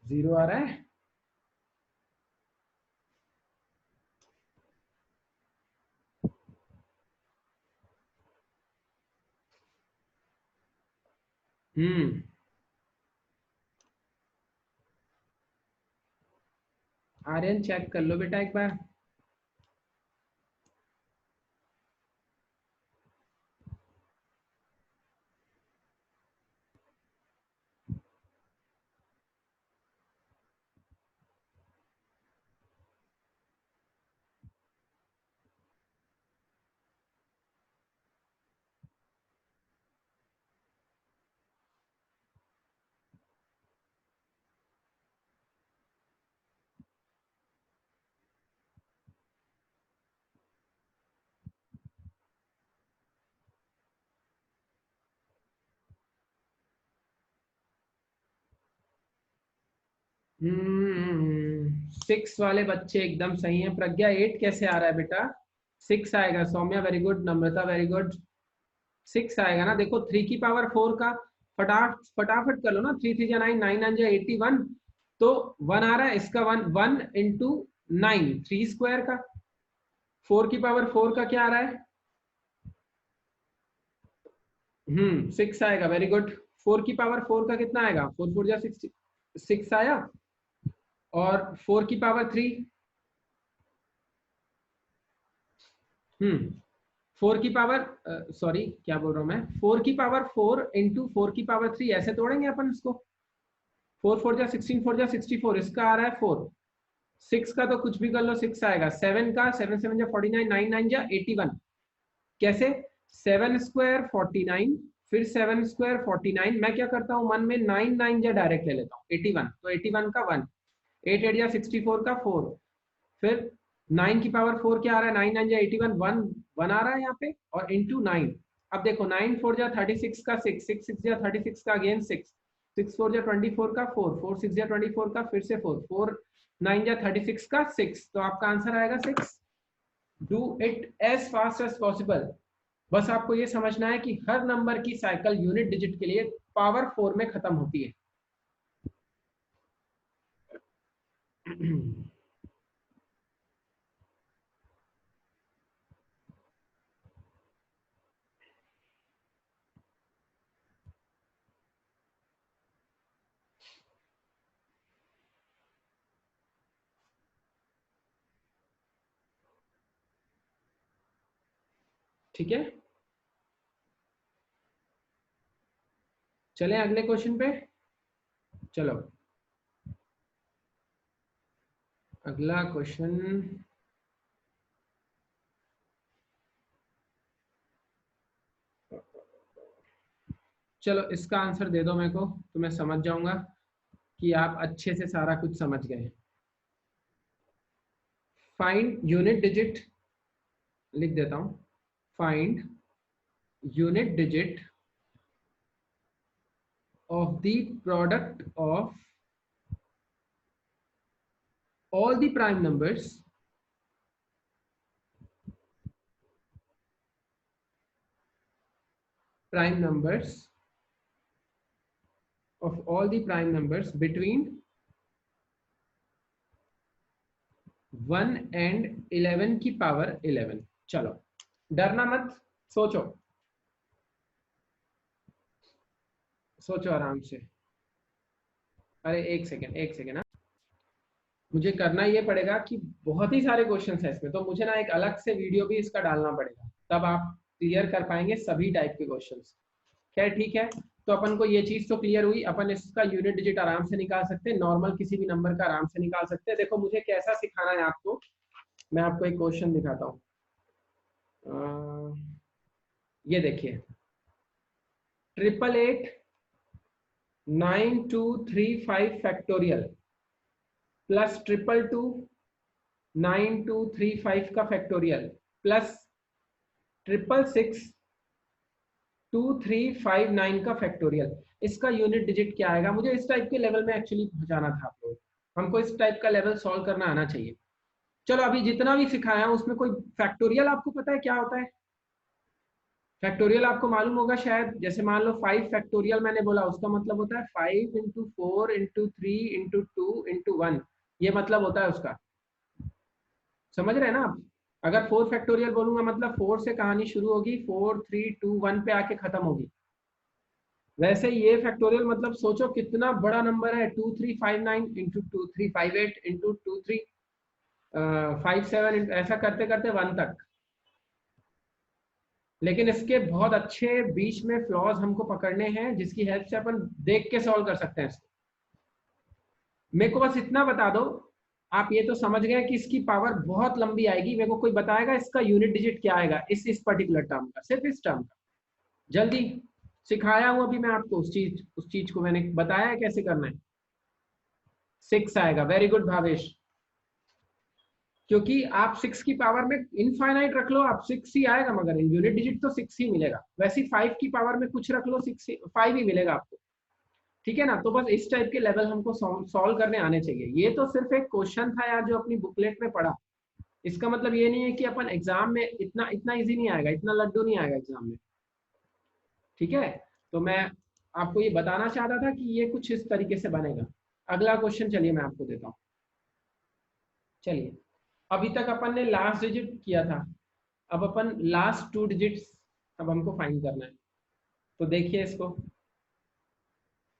जीरो आ रहा है। हम्म, आर्यन चेक कर लो बेटा एक बार। सिक्स वाले बच्चे एकदम सही है। प्रज्ञा 8 कैसे आ रहा है बेटा, 6 आएगा। सौम्या वेरी गुड, नम्रता वेरी गुड, 6 आएगा ना। देखो 3 की पावर 4 का फटाफट कर लो ना, 3 3 9, 9 9 81, तो 1 आ रहा है। इसका 1 1 इंटू 9 3 स्क्वायर का, 4 की पावर 4 का क्या आ रहा है, 6 आएगा। Very good. 4 की पावर 4 का कितना आएगा, 4 4 जा 6, 6 आया। और 4 की पावर 3, 4 की पावर, सॉरी क्या बोल रहा हूँ मैं, 4 की पावर 4 इंटू 4 की पावर 3, ऐसे तोड़ेंगे अपन इसको। 4 4 जा 16, 4 जा 64, इसका आ रहा है 4। 6 का तो कुछ भी कर लो, 6 आएगा। 7 का 7 7 जा 49, 9 9 जा 81। कैसे, 7 स्क्वायर 49, फिर 7 स्क्वायर 49, मैं क्या करता हूँ मन में 9 9 जा डायरेक्ट ले लेता हूँ 81, तो 81 का 1, 8 8 जा 64 का 4, फिर 9 की पावर 4 क्या आ रहा है, 9 9 जा 81, 1 1 आ रहा है यहाँ पे, और इंटू 9। अब देखो 9 4 जा 36 का 6, 6 6 जा 36 का अगेन 6, 6 4 जा 24 का 4, 4 6 जा 24 का फिर से 4, 4 9 जा 36 का 6, तो आपका आंसर आएगा 6। Do it as fast as possible. बस आपको ये समझना है कि हर नंबर की साइकिल यूनिट डिजिट के लिए पावर 4 में खत्म होती है। ठीक है, चलें अगले क्वेश्चन पे। चलो अगला क्वेश्चन, चलो इसका आंसर दे दो मेरे को, तो मैं समझ जाऊंगा कि आप अच्छे से सारा कुछ समझ गए। फाइंड यूनिट डिजिट, लिख देता हूं, find unit digit of the product of all the prime numbers of all the prime numbers between 1 and 11 की पावर 11। चलो डरना मत, सोचो सोचो आराम से। अरे एक सेकेंड एक सेकेंड, मुझे करना ये पड़ेगा कि बहुत ही सारे क्वेश्चंस हैं इसमें, तो मुझे ना एक अलग से वीडियो भी इसका डालना पड़ेगा, तब आप क्लियर कर पाएंगे सभी टाइप के क्वेश्चंस। खैर ठीक है, तो अपन को ये चीज तो क्लियर हुई, अपन इसका यूनिट डिजिट आराम से निकाल सकते हैं, नॉर्मल किसी भी नंबर का आराम से निकाल सकते हैं। देखो मुझे कैसा सिखाना है आपको, मैं आपको एक क्वेश्चन दिखाता हूँ। ये देखिए, 8889235 फैक्टोरियल प्लस 2229235 का फैक्टोरियल प्लस 6662359 का फैक्टोरियल, इसका यूनिट डिजिट क्या आएगा? मुझे इस टाइप के लेवल में एक्चुअली पहुंचाना था आप लोग, हमको इस टाइप का लेवल सॉल्व करना आना चाहिए। चलो अभी जितना भी सिखाया उसमें कोई फैक्टोरियल आपको पता है क्या होता है? फैक्टोरियल आपको मालूम होगा शायद, जैसे मान लो 5 फैक्टोरियल मैंने बोला, उसका मतलब होता है 5 इंटू 4 इंटू 3 इंटू 2 इंटू 1, ये मतलब होता है उसका। समझ रहे हैं ना आप? अगर 4 फैक्टोरियल बोलूंगा मतलब 4 से कहानी शुरू होगी, 4 3 2 1 पे आके खत्म होगी। वैसे ये फैक्टोरियल मतलब सोचो कितना बड़ा नंबर है, 2359 इंटू 2358 इंटू 2357, ऐसा करते करते 1 तक। लेकिन इसके बहुत अच्छे बीच में फ्लॉज हमको पकड़ने हैं, जिसकी हेल्प से अपन देख के सॉल्व कर सकते हैं इसको। मेरे को बस इतना बता दो, आप ये तो समझ गए कि इसकी पावर बहुत लंबी आएगी, मेरे को कोई बताएगा इसका यूनिट डिजिट क्या आएगा इस पर्टिकुलर टर्म का, सिर्फ इस टर्म का। जल्दी, सिखाया हूं अभी मैं आपको, उस चीज को मैंने बताया है कैसे करना है। 6 आएगा, वेरी गुड भावेश, क्योंकि आप 6 की पावर में इनफाइनाइट रख लो आप, 6 ही आएगा, मगर यूनिट डिजिट तो 6 ही मिलेगा। वैसे 5 की पावर में कुछ रख लो, 5 ही मिलेगा आपको। ठीक है ना? तो बस इस टाइप के लेवल हमको सॉल्व करने आने चाहिए। ये तो सिर्फ एक क्वेश्चन था यार जो अपनी बुकलेट में पढ़ा, इसका मतलब ये नहीं है कि अपन एग्जाम में इतना इतना इजी नहीं आएगा, इतना लड्डू नहीं आएगा एग्जाम में। ठीक है, तो मैं आपको ये बताना चाहता था कि ये कुछ इस तरीके से बनेगा। अगला क्वेश्चन चलिए मैं आपको देता हूँ। चलिए, अभी तक अपन ने लास्ट डिजिट किया था, अब अपन लास्ट 2 डिजिट्स अब हमको फाइंड करना है। तो देखिए इसको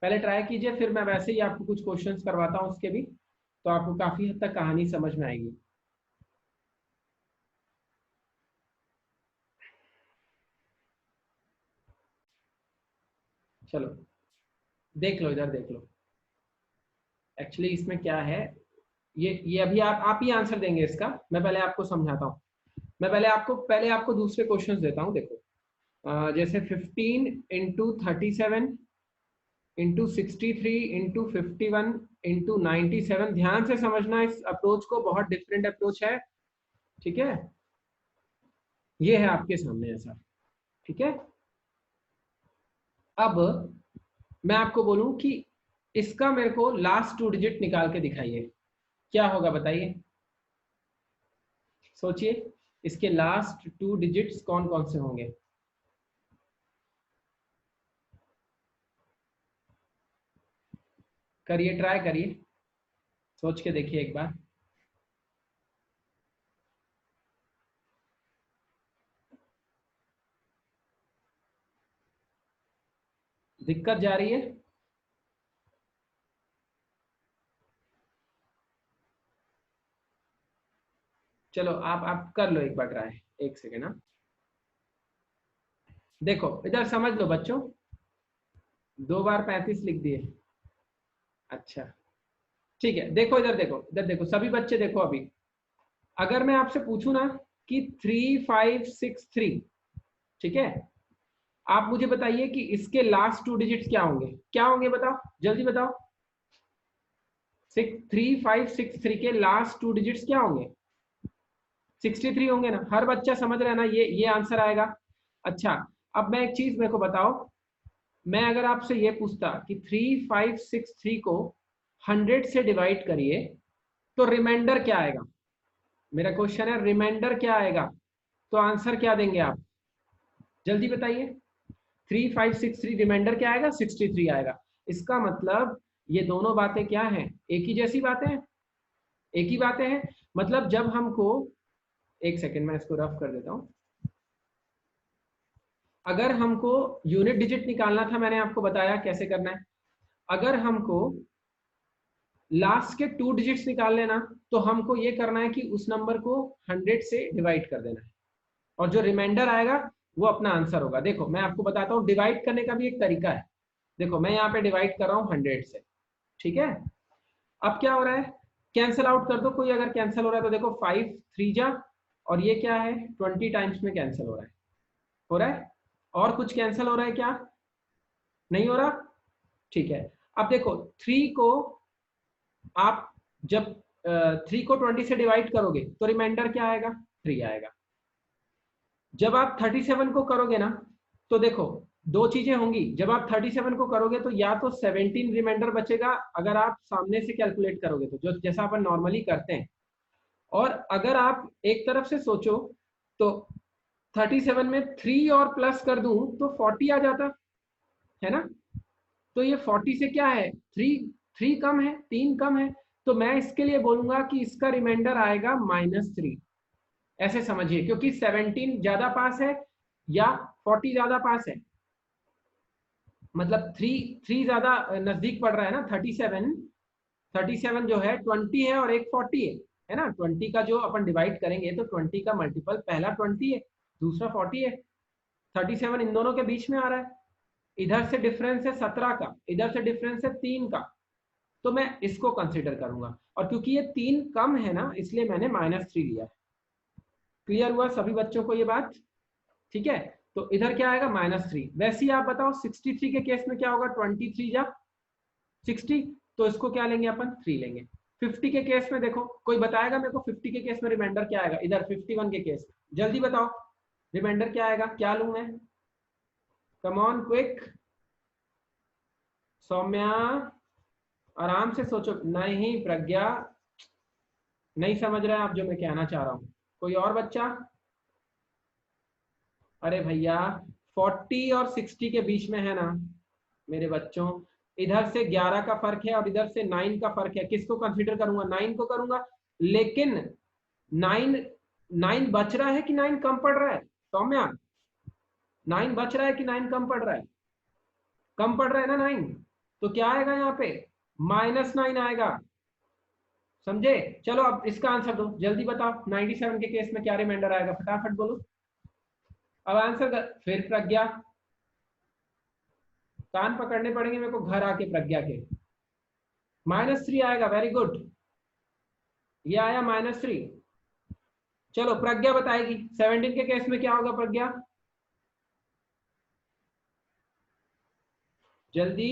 पहले ट्राई कीजिए, फिर मैं वैसे ही आपको कुछ क्वेश्चंस करवाता हूँ उसके भी, तो आपको काफी हद तक कहानी समझ में आएगी। चलो देख लो, इधर देख लो, एक्चुअली इसमें क्या है, ये अभी आप ही आंसर देंगे इसका, मैं पहले आपको समझाता हूँ। मैं पहले आपको दूसरे क्वेश्चंस देता हूँ। देखो जैसे 15 इंटू 37 इंटू 63 इंटू 51 इंटू 97, ध्यान से समझना इस अप्रोच को, बहुत डिफरेंट अप्रोच है। ठीक है, ये है आपके सामने ऐसा। ठीक है, अब मैं आपको बोलूं कि इसका मेरे को लास्ट 2 डिजिट निकाल के दिखाइए, क्या होगा बताइए? सोचिए इसके लास्ट 2 डिजिट्स कौन कौन से होंगे? करिए, ट्राई करिए, सोच के देखिए एक बार। दिक्कत जा रही है? चलो आप कर लो एक बार ट्राई, एक सेकेंड। हाँ देखो इधर समझ लो बच्चों, 2 बार 35 लिख दिए। अच्छा ठीक है, देखो इधर देखो, इधर देखो सभी बच्चे देखो। अभी अगर मैं आपसे पूछूं ना कि 3563, ठीक है, आप मुझे बताइए कि इसके लास्ट 2 डिजिट्स क्या होंगे, क्या होंगे बताओ, जल्दी बताओ। 3563 के लास्ट 2 डिजिट्स क्या होंगे? 63 होंगे ना, हर बच्चा समझ रहा है ना, ये आंसर आएगा। अच्छा अब मैं एक चीज मेरे को बताओ, मैं अगर आपसे ये पूछता कि 3563 को 100 से डिवाइड करिए तो रिमाइंडर क्या आएगा? मेरा क्वेश्चन है रिमाइंडर क्या आएगा, तो आंसर क्या देंगे आप, जल्दी बताइए। 3563 रिमाइंडर क्या आएगा? 63 आएगा। इसका मतलब ये दोनों बातें क्या हैं, एक ही जैसी बातें हैं, एक ही बातें हैं। मतलब जब हमको, एक सेकेंड मैं इसको रफ कर देता हूं। अगर हमको यूनिट डिजिट निकालना था, मैंने आपको बताया कैसे करना है। अगर हमको लास्ट के 2 डिजिट्स निकाल लेना, तो हमको ये करना है कि उस नंबर को 100 से डिवाइड कर देना है, और जो रिमाइंडर आएगा वो अपना आंसर होगा। देखो मैं आपको बताता हूँ डिवाइड करने का भी एक तरीका है। देखो मैं यहाँ पे डिवाइड कर रहा हूँ 100 से, ठीक है। अब क्या हो रहा है, कैंसिल आउट कर दो, कोई अगर कैंसिल हो रहा है तो देखो 5 3 जा, और ये क्या है 20 टाइम्स में कैंसिल हो रहा है, हो रहा है। और कुछ कैंसिल हो रहा है क्या? नहीं हो रहा, ठीक है। अब देखो 3 को आप जब 3 को 20 से डिवाइड करोगे तो रिमाइंडर क्या आएगा? 3 आएगा। जब आप 37 को करोगे ना, तो देखो दो चीजें होंगी। जब आप 37 को करोगे तो या तो 17 रिमाइंडर बचेगा, अगर आप सामने से कैलकुलेट करोगे तो, जो जैसा अपन नॉर्मली करते हैं। और अगर आप एक तरफ से सोचो तो 37 में 3 और प्लस कर दूं तो 40 आ जाता है ना। तो ये 40 से क्या है, 3 कम है, 3 कम है। तो मैं इसके लिए बोलूंगा कि इसका रिमाइंडर आएगा -3। ऐसे समझिए, क्योंकि 17 ज्यादा पास है या 40 ज्यादा पास है, मतलब 3 ज्यादा नजदीक पड़ रहा है ना। 37 जो है 20 है और एक 40 है ना। 20 का जो अपन डिवाइड करेंगे तो 20 का मल्टीपल पहला 20 है, दूसरा 40 है। 37 इन दोनों के बीच में आ रहा है। इधर से डिफरेंस है 17 का, इधर से डिफरेंस है 3 का, तो मैं इसको कंसिडर करूंगा। और क्योंकि ये 3 कम है ना, इसलिए मैंने -3 लिया है। क्लियर हुआ सभी बच्चों को ये बात? ठीक है, तो इधर क्या आएगा -3। वैसे ही आप बताओ 63 के केस में क्या होगा, 23 जा 60, तो इसको क्या लेंगे अपन, 3 लेंगे। 50 के केस में देखो, कोई बताएगा मेरे को 50 के केस में रिमाइंडर क्या आएगा? इधर 51 के केस में जल्दी बताओ रिमाइंडर क्या आएगा, क्या लूं मैं? कम ऑन क्विक, सौम्या आराम से सोचो। नहीं प्रज्ञा, नहीं समझ रहे आप जो मैं कहना चाह रहा हूँ। कोई और बच्चा? अरे भैया 40 और 60 के बीच में है ना मेरे बच्चों। इधर से 11 का फर्क है और इधर से 9 का फर्क है। किसको कंसीडर करूंगा? 9 को करूंगा। लेकिन 9 9 बच रहा है कि 9 कम पड़ रहा है सौम्या? 9 बच रहा है कि 9 कम पड़ रहा है? कम पड़ रहा है ना 9। तो क्या आएगा यहाँ पे, -9 आएगा, समझे? चलो अब इसका आंसर दो, जल्दी बताओ 97 के केस में क्या रिमाइंडर आएगा, फटाफट बोलो। अब आंसर फिर प्रज्ञा, कान पकड़ने पड़ेंगे मेरे को घर आके प्रज्ञा के। -3 आएगा, वेरी गुड, ये आया -3। चलो प्रज्ञा बताएगी 17 के केस में क्या होगा, प्रज्ञा जल्दी।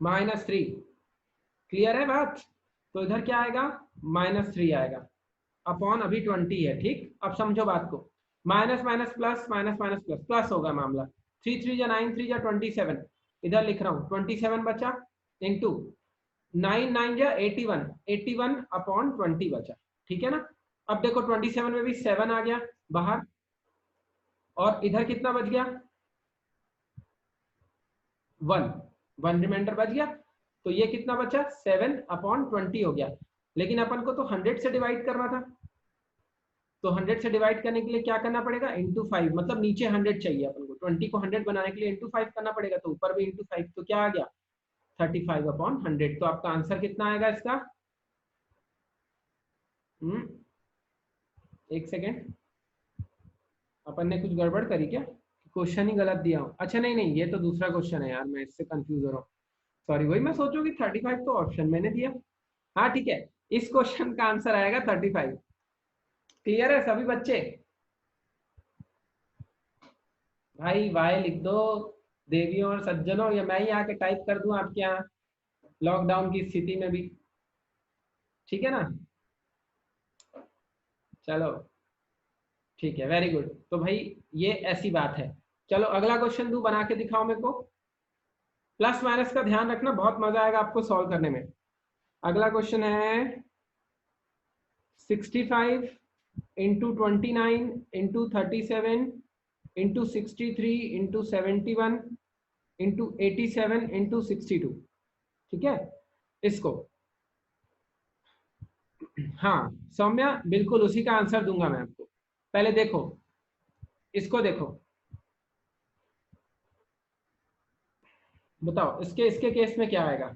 -3, क्लियर है बात? तो इधर क्या आएगा, -3 आएगा अपॉन अभी 20 है, ठीक। अब समझो बात को, minus minus plus, minus minus plus, plus होगा मामला। 3 3 जा 9, 3 जा 27, इधर लिख रहा हूँ 27 बचा, इंटू 9 9 जा 81, 81 अपॉन 20 बचा, ठीक है ना। अब देखो 27 में भी 7 आ गया बाहर, और इधर कितना बच गया, 1 1 रिमाइंडर बच गया। तो ये कितना बचा 7/20 हो गया, लेकिन अपन को तो 100 से डिवाइड करना था, तो 100 से डिवाइड करने के लिए क्या करना पड़ेगा, इंटू 5, मतलब नीचे 100 चाहिए अपन को, 20 को 100 बनाने के लिए इंटू 5 करना पड़ेगा, तो ऊपर भी इंटू 5, तो क्या आ गया 35/100। तो आपका आंसर कितना आएगा इसका, एक सेकेंड, अपन ने कुछ गड़बड़ करी क्या, क्वेश्चन ही गलत दिया हूँ, अच्छा नहीं नहीं, ये तो दूसरा क्वेश्चन है यार, मैं इससे कंफ्यूज हो रहा हूँ, सॉरी, वही मैं सोचूं कि 35 तो ऑप्शन मैंने दिया। हाँ ठीक है, इस क्वेश्चन का आंसर आएगा 35। क्लियर है सभी बच्चे, भाई वाई लिख दो देवियों और सज्जनों, या मैं ही आके टाइप कर दूं आपके यहाँ लॉकडाउन की स्थिति में भी, ठीक है ना, चलो ठीक है, वेरी गुड। तो भाई ये ऐसी बात है, चलो अगला क्वेश्चन तू बना के दिखाओ मेरे को, प्लस माइनस का ध्यान रखना, बहुत मजा आएगा आपको सॉल्व करने में। अगला क्वेश्चन है 65 into 29 into 37 into 63 into 71 into 87 into 62, ठीक है इसको, हाँ सौम्या बिल्कुल उसी का आंसर दूंगा मैं आपको, पहले देखो इसको देखो, बताओ इसके इसके केस में क्या आएगा,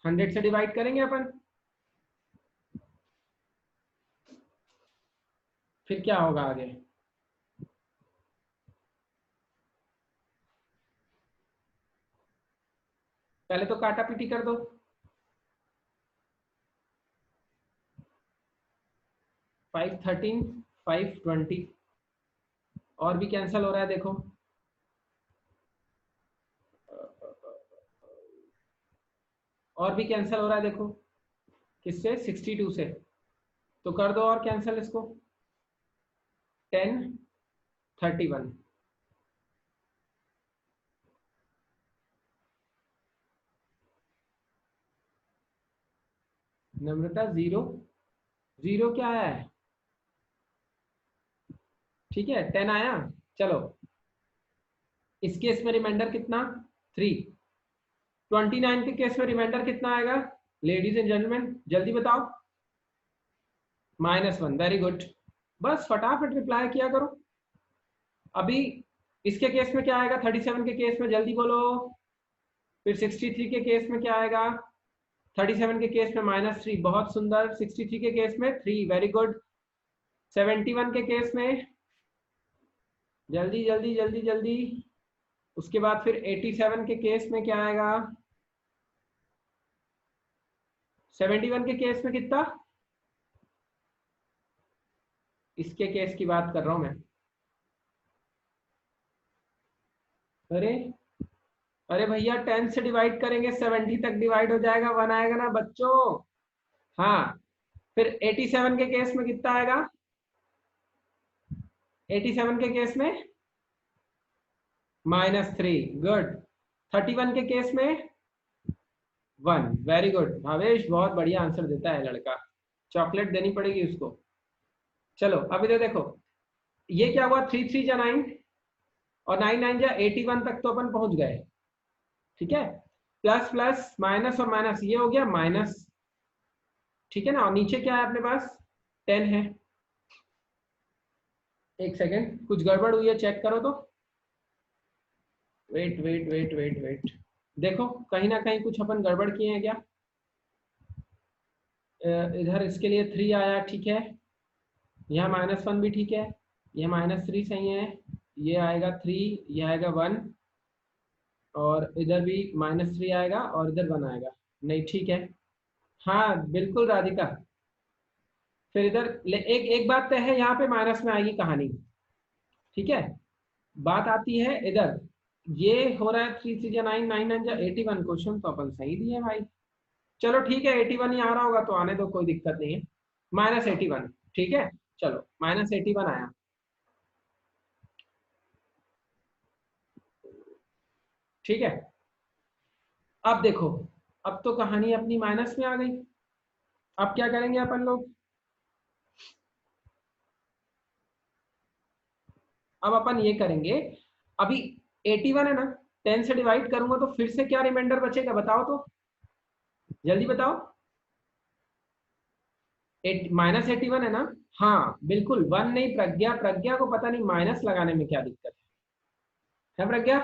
100 से डिवाइड करेंगे अपन, फिर क्या होगा आगे, पहले तो काटा पीटी कर दो, 513 520, और भी कैंसिल हो रहा है देखो, और भी कैंसिल हो रहा है देखो, किससे 62 से, तो कर दो और कैंसिल इसको, 10 31, नम्रता जीरो, जीरो क्या आया है, ठीक है 10 आया, चलो इस केस में रिमाइंडर कितना 3, 29 के केस में रिमाइंडर कितना आएगा, लेडीज एंड जेंटलमैन जल्दी बताओ, -1, वेरी गुड, बस फटाफट रिप्लाई किया करो। अभी इसके केस में क्या आएगा 37 के केस में, जल्दी बोलो, फिर 63 के केस में क्या आएगा, 37 के केस में -3, बहुत सुंदर, 63 के केस में 3, वेरी गुड, 71 के केस में, जल्दी जल्दी जल्दी जल्दी, उसके बाद फिर 87 के केस में क्या आएगा, 71 के केस में कितना, इसके केस की बात कर रहा हूं मैं, अरे अरे भैया 10 से डिवाइड करेंगे 70 तक डिवाइड हो जाएगा, 1 आएगा ना बच्चों, हाँ, फिर 87 के केस में कितना आएगा, 87 के केस में -3, गुड, 31 के केस में 1, वेरी गुड, भावेश बहुत बढ़िया आंसर देता है लड़का, चॉकलेट देनी पड़ेगी उसको। चलो अब इधर देखो, ये क्या हुआ, 3 3 जा 9, और 9 9 जा 81 तक तो अपन पहुंच गए, ठीक है, प्लस प्लस माइनस और माइनस, ये हो गया माइनस, ठीक है ना, और नीचे क्या है अपने पास 10 है, एक सेकेंड कुछ गड़बड़ हुई है चेक करो तो, wait wait wait wait wait, देखो कहीं ना कहीं कुछ अपन गड़बड़ किए हैं क्या, इधर इसके लिए 3 आया, ठीक है, यहाँ -1 भी ठीक है, ये -3 सही है, ये आएगा 3, ये आएगा 1, और इधर भी -3 आएगा, और इधर 1 आएगा, नहीं ठीक है, हाँ बिल्कुल राधिका, फिर इधर एक एक बात तय है, यहाँ पे माइनस में आएगी कहानी, ठीक है, बात आती है इधर, ये हो रहा है 3 3 9 9 9 81, क्वेश्चन तो अपन सही दिए भाई, चलो ठीक है 81 ही आ रहा होगा तो आने दो, कोई दिक्कत नहीं है, -81, ठीक है, चलो -81 आया, ठीक है, अब देखो, अब तो कहानी अपनी माइनस में आ गई, अब क्या करेंगे अपन लोग, अब अपन ये करेंगे, अभी 81 है ना, 10 से डिवाइड करूंगा तो फिर से क्या रिमाइंडर बचेगा बताओ तो, जल्दी बताओ। -81 है ना? हाँ बिल्कुल, वन नहीं प्रज्ञा, प्रज्ञा को पता नहीं माइनस लगाने में क्या दिक्कत है प्रज्ञा?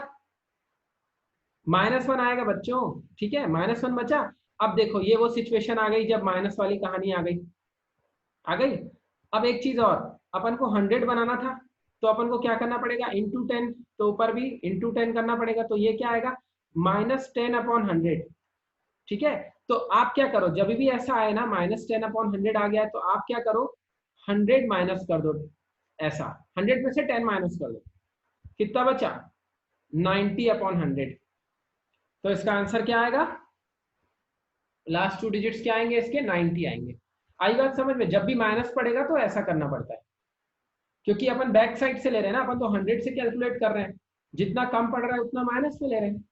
-1 आएगा बच्चों, ठीक है, -1 बचा। अब देखो ये वो सिचुएशन आ गई जब माइनस वाली कहानी आ गई, आ गई। अब एक चीज और, अपन को 100 बनाना था, तो अपन को क्या करना पड़ेगा, ×10, तो ऊपर भी ×10 करना पड़ेगा, तो ये क्या आएगा, -10/100। ठीक है, तो आप क्या करो, जब भी ऐसा आए ना -10/100 आ गया है, तो आप क्या करो, 100 माइनस कर दो, ऐसा 100 में से 10 माइनस कर दो, कितना बचा, 90/100। तो इसका आंसर क्या आएगा, लास्ट 2 डिजिट्स क्या आएंगे इसके, 90 आएंगे। आई बात समझ में? जब भी माइनस पड़ेगा तो ऐसा करना पड़ता है, क्योंकि अपन बैक साइड से ले रहे हैं ना, अपन तो 100 से कैलकुलेट कर रहे हैं, जितना कम पड़ रहा है उतना माइनस में ले रहे हैं।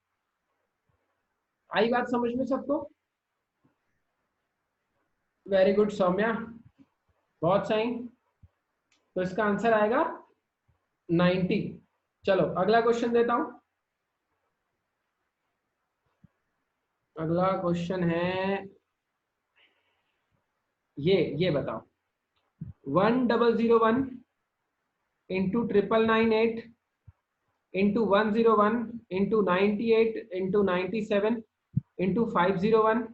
आई बात समझ में सबको? वेरी गुड सौम्या, बहुत सही। तो इसका आंसर आएगा 90। चलो अगला क्वेश्चन देता हूं। अगला क्वेश्चन है ये बताओ, 1001 into 9998 into 101 into 98 into 97 into 501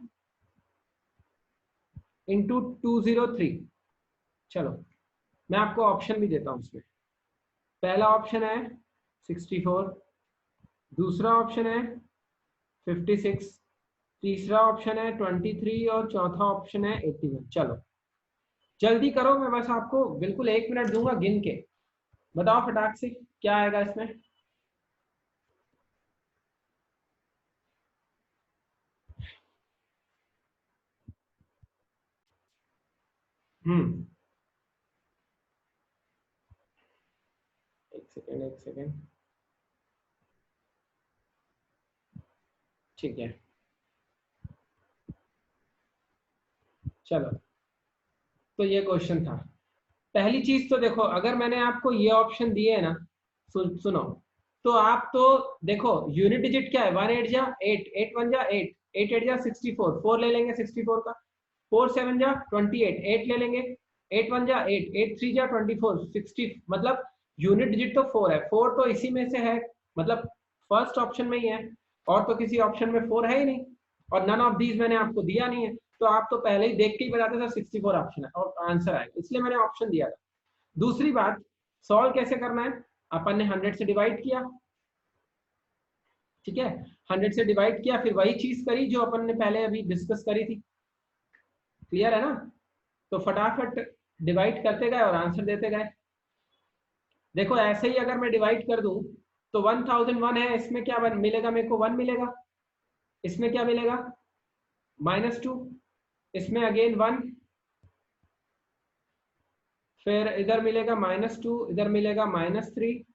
into 203। चलो मैं आपको ऑप्शन भी देता हूं इसमें। पहला ऑप्शन है 64, दूसरा ऑप्शन है 56, तीसरा ऑप्शन है 23 और चौथा ऑप्शन है 81। चलो जल्दी करो, मैं बस आपको बिल्कुल 1 मिनट दूंगा गिन के, बताओ फटाक से क्या आएगा इसमें। हम्म, एक सेकेंड एक सेकेंड, ठीक है। चलो तो ये क्वेश्चन था। पहली चीज तो देखो, अगर मैंने आपको ये ऑप्शन दिए है ना, सुनो, तो आप तो देखो यूनिट डिजिट क्या है, 1 8 जा 8, 8 1 जा 8, 8 8 जा 64, 4 ले लेंगे 64 का, 4 7 जा 28, 8 ले लेंगे, 8 1 जा 8, 8 3 जा 24, 60, मतलब यूनिट डिजिट तो 4 है, 4 तो इसी में से है, मतलब फर्स्ट ऑप्शन में ही है, और तो किसी ऑप्शन में 4 है ही नहीं, और नन ऑफ दीज मैंने आपको दिया नहीं है, तो आप तो पहले ही देख के ही बताते थे 64 ऑप्शन है और आंसर आएगा, इसलिए मैंने ऑप्शन दिया था। दूसरी बात, सॉल्व कैसे करना है, अपन ने 100 से डिवाइड किया, ठीक है, 100 से डिवाइड किया, फिर वही चीज करी जो अपन ने पहले अभी डिस्कस करी थी, क्लियर है ना? तो फटाफट डिवाइड करते गए और आंसर देते गए। देखो ऐसे ही अगर मैं डिवाइड कर दूं, तो 1001 है, इसमें क्या मिलेगा मेरे को, 1 मिलेगा, इसमें क्या मिलेगा, -2, इसमें अगेन 1, फिर इधर मिलेगा -2, इधर मिलेगा -3,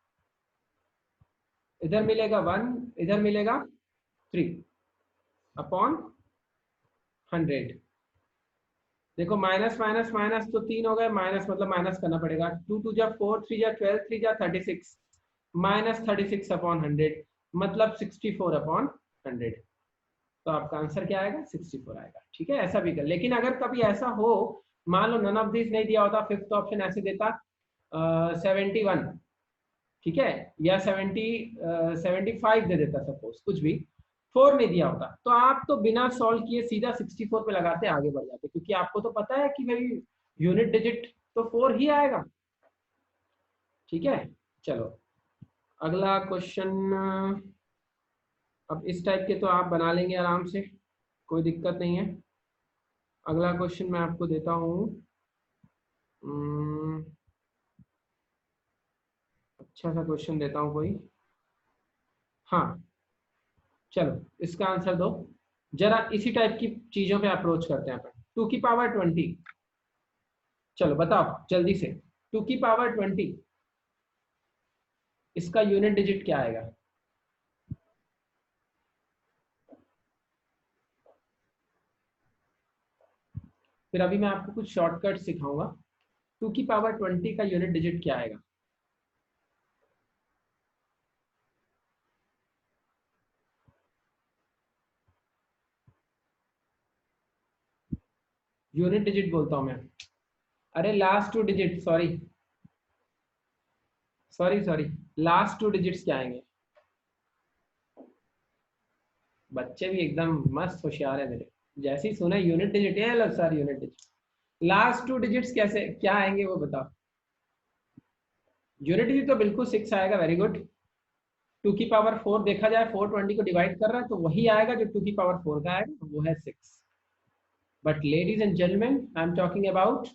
इधर मिलेगा 1, इधर मिलेगा 3/100। देखो माइनस माइनस माइनस तो 3 हो गए, माइनस मतलब माइनस करना पड़ेगा, 2 2 जा 4, 3 जा 12, 3 जा 36, -36/100, मतलब 64/100। तो आपका आंसर क्या आएगा, 64 आएगा, ठीक है, ऐसा भी कर। लेकिन अगर कभी ऐसा हो, मान लो नन ऑफ दिस नहीं दिया होता, फिफ्थ ऑप्शन ऐसे देता 71, ठीक है, या 75 दे देता, सपोज कुछ भी, 4 नहीं दिया होता, तो आप तो बिना सॉल्व किए सीधा 64 पे लगाते आगे बढ़ जाते, क्योंकि आपको तो पता है कि भाई यूनिट डिजिट तो 4 ही आएगा, ठीक है। चलो अगला क्वेश्चन, अब इस टाइप के तो आप बना लेंगे आराम से, कोई दिक्कत नहीं है। अगला क्वेश्चन मैं आपको देता हूँ, अच्छा सा क्वेश्चन देता हूँ कोई, हाँ चलो इसका आंसर दो, जरा इसी टाइप की चीजों पे अप्रोच करते हैं अपन। 2 की पावर 20, चलो बताओ जल्दी से, 2 की पावर 20 इसका यूनिट डिजिट क्या आएगा? फिर अभी मैं आपको कुछ शॉर्टकट सिखाऊंगा। 2 की पावर 20 का यूनिट डिजिट क्या आएगा? यूनिट डिजिट बोलता हूँ मैं। अरे last two digit, sorry sorry sorry, last two digits क्या आएंगे? बच्चे भी एकदम मस्त होशियार है मेरे, जैसे ही सुना यूनिट डिजिट है लो sir unit digit, last two digits कैसे क्या आएंगे वो बताओ। यूनिट डिजिट तो बिल्कुल 6 आएगा, वेरी गुड। 2 की पावर 4 देखा जाए, 420 को डिवाइड कर रहा है तो वही आएगा जो 2 की पावर 4 का आएगा, वो है 6। But ladies and gentleman, I am talking about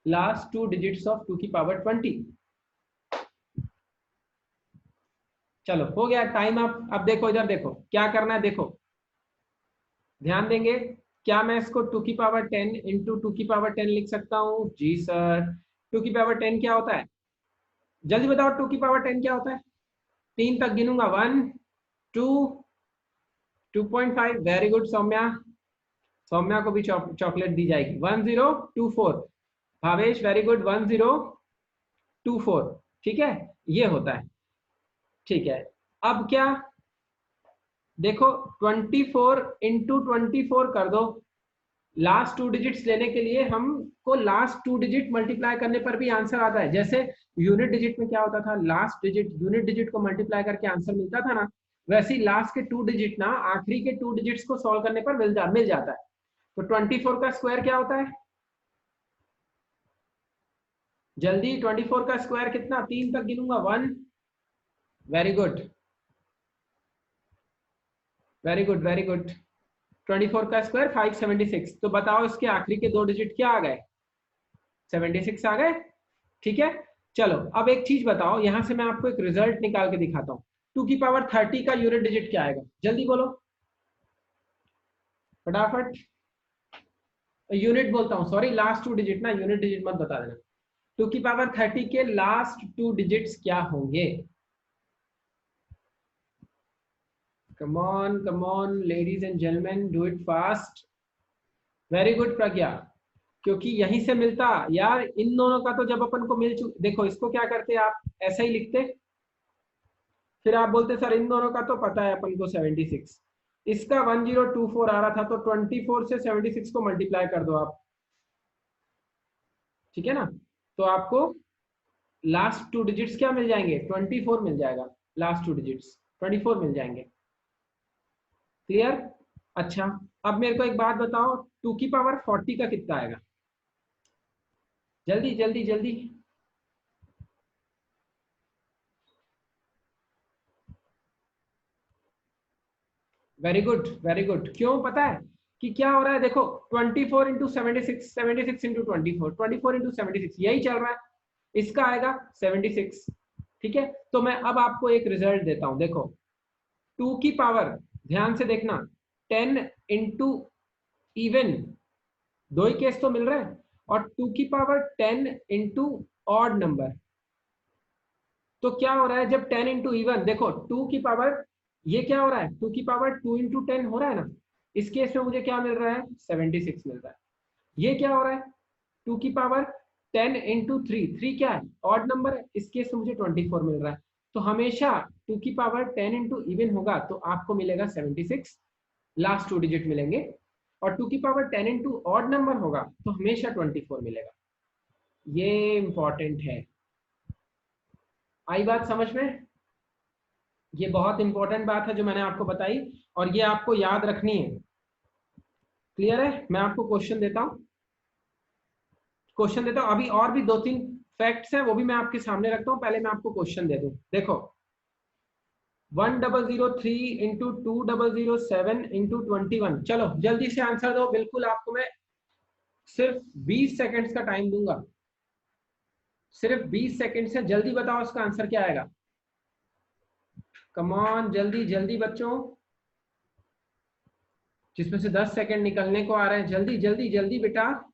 last two digits of 2 की पावर 20। चलो हो गया टाइम अप। अब देखो इधर देखो क्या करना है, देखो ध्यान देंगे। क्या मैं इसको 2 की पावर 10 इंटू 2 की पावर 10 लिख सकता हूँ? जी सर। 2 की पावर 10 क्या होता है? जल्दी बताओ 2 की पावर 10 क्या होता है? 3 तक गिनूंगा, 1 2 2.5, वेरी गुड सौम्या। सौम्या को भी चॉकलेट दी जाएगी। 1024, भावेश वेरी गुड, 1024, ठीक है, ये होता है। ठीक है, अब क्या देखो 24 इंटू 24 कर दो। लास्ट टू डिजिट्स लेने के लिए हमको लास्ट टू डिजिट मल्टीप्लाई करने पर भी आंसर आता है। जैसे यूनिट डिजिट में क्या होता था, लास्ट डिजिट यूनिट डिजिट को मल्टीप्लाई करके आंसर मिलता था ना, वैसे ही लास्ट के टू डिजिट ना आखिरी के टू डिजिट्स को सॉल्व करने पर मिल जाता है। तो 24 का स्क्वायर क्या होता है? जल्दी 24 का स्क्वायर कितना? 3 तक गिनूंगा, 1, very good very good very good. 24 का स्क्वायर 576। तो बताओ इसके आखिरी के दो डिजिट क्या आ गए? 76 आ गए। ठीक है, चलो अब एक चीज बताओ, यहां से मैं आपको एक रिजल्ट निकाल के दिखाता हूँ। 2 की पावर 30 का यूनिट डिजिट क्या आएगा? जल्दी बोलो फटाफट। यूनिट बोलता हूँ, सॉरी लास्ट टू डिजिट ना, यूनिट डिजिट मत बता देना। 2 की पावर 30 के लास्ट टू डिजिट्स क्या होंगे? Come on ladies and gentleman, do it fast. Very good Pragya, क्योंकि यहीं से मिलता यार इन दोनों का, तो जब अपन को मिल चुका, देखो इसको क्या करते आप ऐसा ही लिखते, फिर आप बोलते सर इन दोनों का तो पता है अपन को 76, इसका 1024 आ रहा था, तो 24 से 76 को मल्टीप्लाई कर दो आप, ठीक है ना? तो आपको लास्ट टू डिजिट्स क्या मिल जाएंगे? 24 मिल जाएगा, लास्ट टू डिजिट्स 24 मिल जाएंगे। क्लियर? अच्छा, अब मेरे को एक बात बताओ, 2 की पावर 40 का कितना आएगा? जल्दी जल्दी जल्दी। Very good very good. क्यों पता है कि क्या हो रहा है? देखो 24 इंटू 76, 76 इंटू 24, 24 इंटू 76, यही चल रहा है, इसका आएगा 76। ठीक है, तो मैं अब आपको एक रिजल्ट देता हूं, देखो 2 की पावर, ध्यान से देखना, 10 इंटू इवन, दो ही केस तो मिल रहा है, और 2 की पावर 10 इंटू ऑड नंबर। तो क्या हो रहा है जब 10 इंटू इवन, देखो 2 की पावर, ये क्या हो रहा है 2 की पावर 2 इंटू 10 हो रहा है ना, इस केस में मुझे क्या मिल रहा है? 76 मिल रहा है। ये क्या हो रहा है 2 की पावर 10 इंटू 3, 3 क्या है? ऑड नंबर है, इस केस में मुझे 24 मिल रहा है। तो हमेशा 2 की पावर 10 इंटू इवन होगा तो आपको मिलेगा 76, लास्ट टू डिजिट मिलेंगे, और 2 की पावर 10 इंटू ऑड नंबर होगा तो हमेशा 24 मिलेगा। ये इंपॉर्टेंट है, आई बात समझ में? ये बहुत इंपॉर्टेंट बात है जो मैंने आपको बताई, और ये आपको याद रखनी है। क्लियर है? मैं आपको क्वेश्चन देता हूँ, अभी और भी 2-3 फैक्ट्स हैं, वो भी मैं आपके सामने रखता हूँ, पहले मैं आपको क्वेश्चन दे दूं। देखो 1003 इंटू 2007 इंटू 21, चलो जल्दी से आंसर दो, बिल्कुल आपको मैं सिर्फ 20 सेकेंड्स का टाइम दूंगा, सिर्फ 20 सेकेंड से जल्दी बताओ इसका आंसर क्या आएगा। कम ऑन जल्दी जल्दी बच्चों, जिसमें से 10 सेकंड निकलने को आ रहे हैं, जल्दी जल्दी जल्दी बेटा,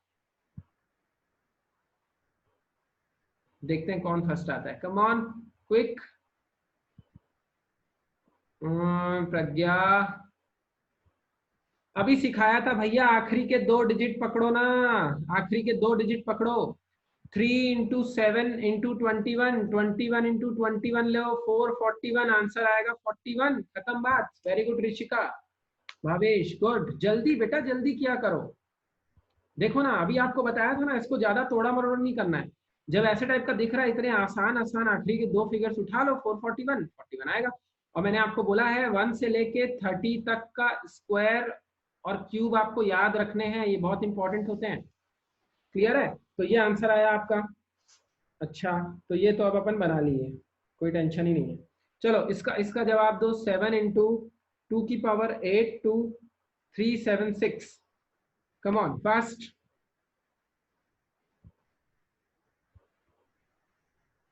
देखते हैं कौन फर्स्ट आता है। Come on quick. प्रज्ञा, अभी सिखाया था भैया, आखिरी के दो डिजिट पकड़ो ना, आखिरी के दो डिजिट पकड़ो। 3 इंटू 7 इंटू 21, 21 इंटू 21 लो, 441 आंसर आएगा, 41, खत्म बात। Very good Rishika, Bhavesh good, जल्दी बेटा जल्दी किया करो। देखो ना, अभी आपको बताया था ना, इसको ज्यादा तोड़ा मरोड़ नहीं करना है। जब ऐसे टाइप का दिख रहा है, इतने आसान आसान आखिरी के दो फिगर्स उठा लो, 441 41 आएगा। और मैंने आपको बोला है 1 से लेके 30 तक का स्क्वायर और क्यूब आपको याद रखने हैं, ये बहुत इंपॉर्टेंट होते हैं। क्लियर है? तो ये आंसर आया आपका। अच्छा, तो ये तो अब अपन बना लिए, कोई टेंशन ही नहीं है। चलो इसका इसका जवाब दो। 7 इंटू 2 की power 8 to 376। Come on fast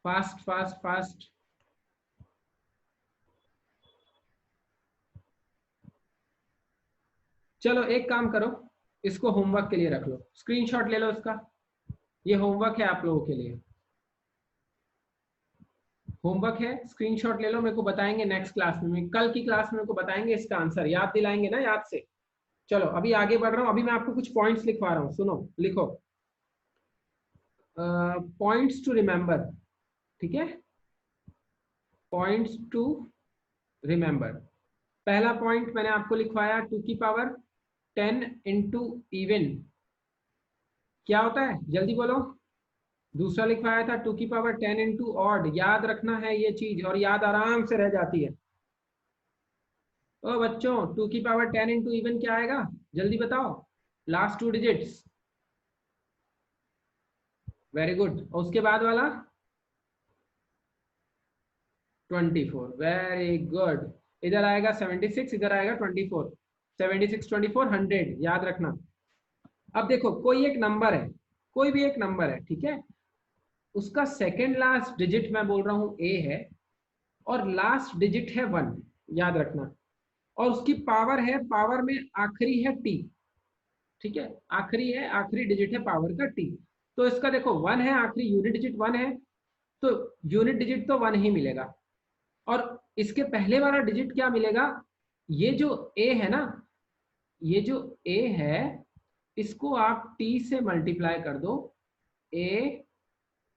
fast fast fast. चलो एक काम करो, इसको होमवर्क के लिए रख लो, स्क्रीनशॉट ले लो इसका। ये होमवर्क है आप लोगों के लिए, होमवर्क है, स्क्रीनशॉट ले लो। मेरे को बताएंगे नेक्स्ट क्लास में, कल की क्लास में मेरे को बताएंगे इसका आंसर, याद दिलाएंगे ना याद से। चलो अभी आगे बढ़ रहा हूँ, अभी मैं आपको कुछ पॉइंट्स लिखवा रहा हूँ, सुनो लिखो। पॉइंट्स टू रिमेंबर, ठीक है, पॉइंट्स टू रिमेंबर। पहला पॉइंट मैंने आपको लिखवाया 2 की पावर 10 इंटू इवन, क्या होता है जल्दी बोलो। दूसरा लिखवाया था 2 की पावर 10 इंटू ऑड, याद रखना है ये चीज, और याद आराम से रह जाती है। ओ बच्चों, 2 की पावर 10 इंटू इवन क्या आएगा, जल्दी बताओ, लास्ट 2 डिजिट्स। वेरी गुड, और उसके बाद वाला 24, वेरी गुड। इधर आएगा 76, इधर आएगा 24, 76 24 100, याद रखना। अब देखो कोई एक नंबर है, कोई भी एक नंबर है, ठीक है, उसका सेकेंड लास्ट डिजिट मैं बोल रहा हूं ए है, और लास्ट डिजिट है 1, याद रखना, और उसकी पावर है, पावर में आखिरी है टी, ठीक है, आखिरी है, आखिरी डिजिट है पावर का टी। तो इसका देखो 1 है, आखिरी यूनिट डिजिट 1 है, तो यूनिट डिजिट तो 1 ही मिलेगा। और इसके पहले वाला डिजिट क्या मिलेगा, ये जो ए है ना, ये जो ए है, इसको आप टी से मल्टीप्लाई कर दो, ए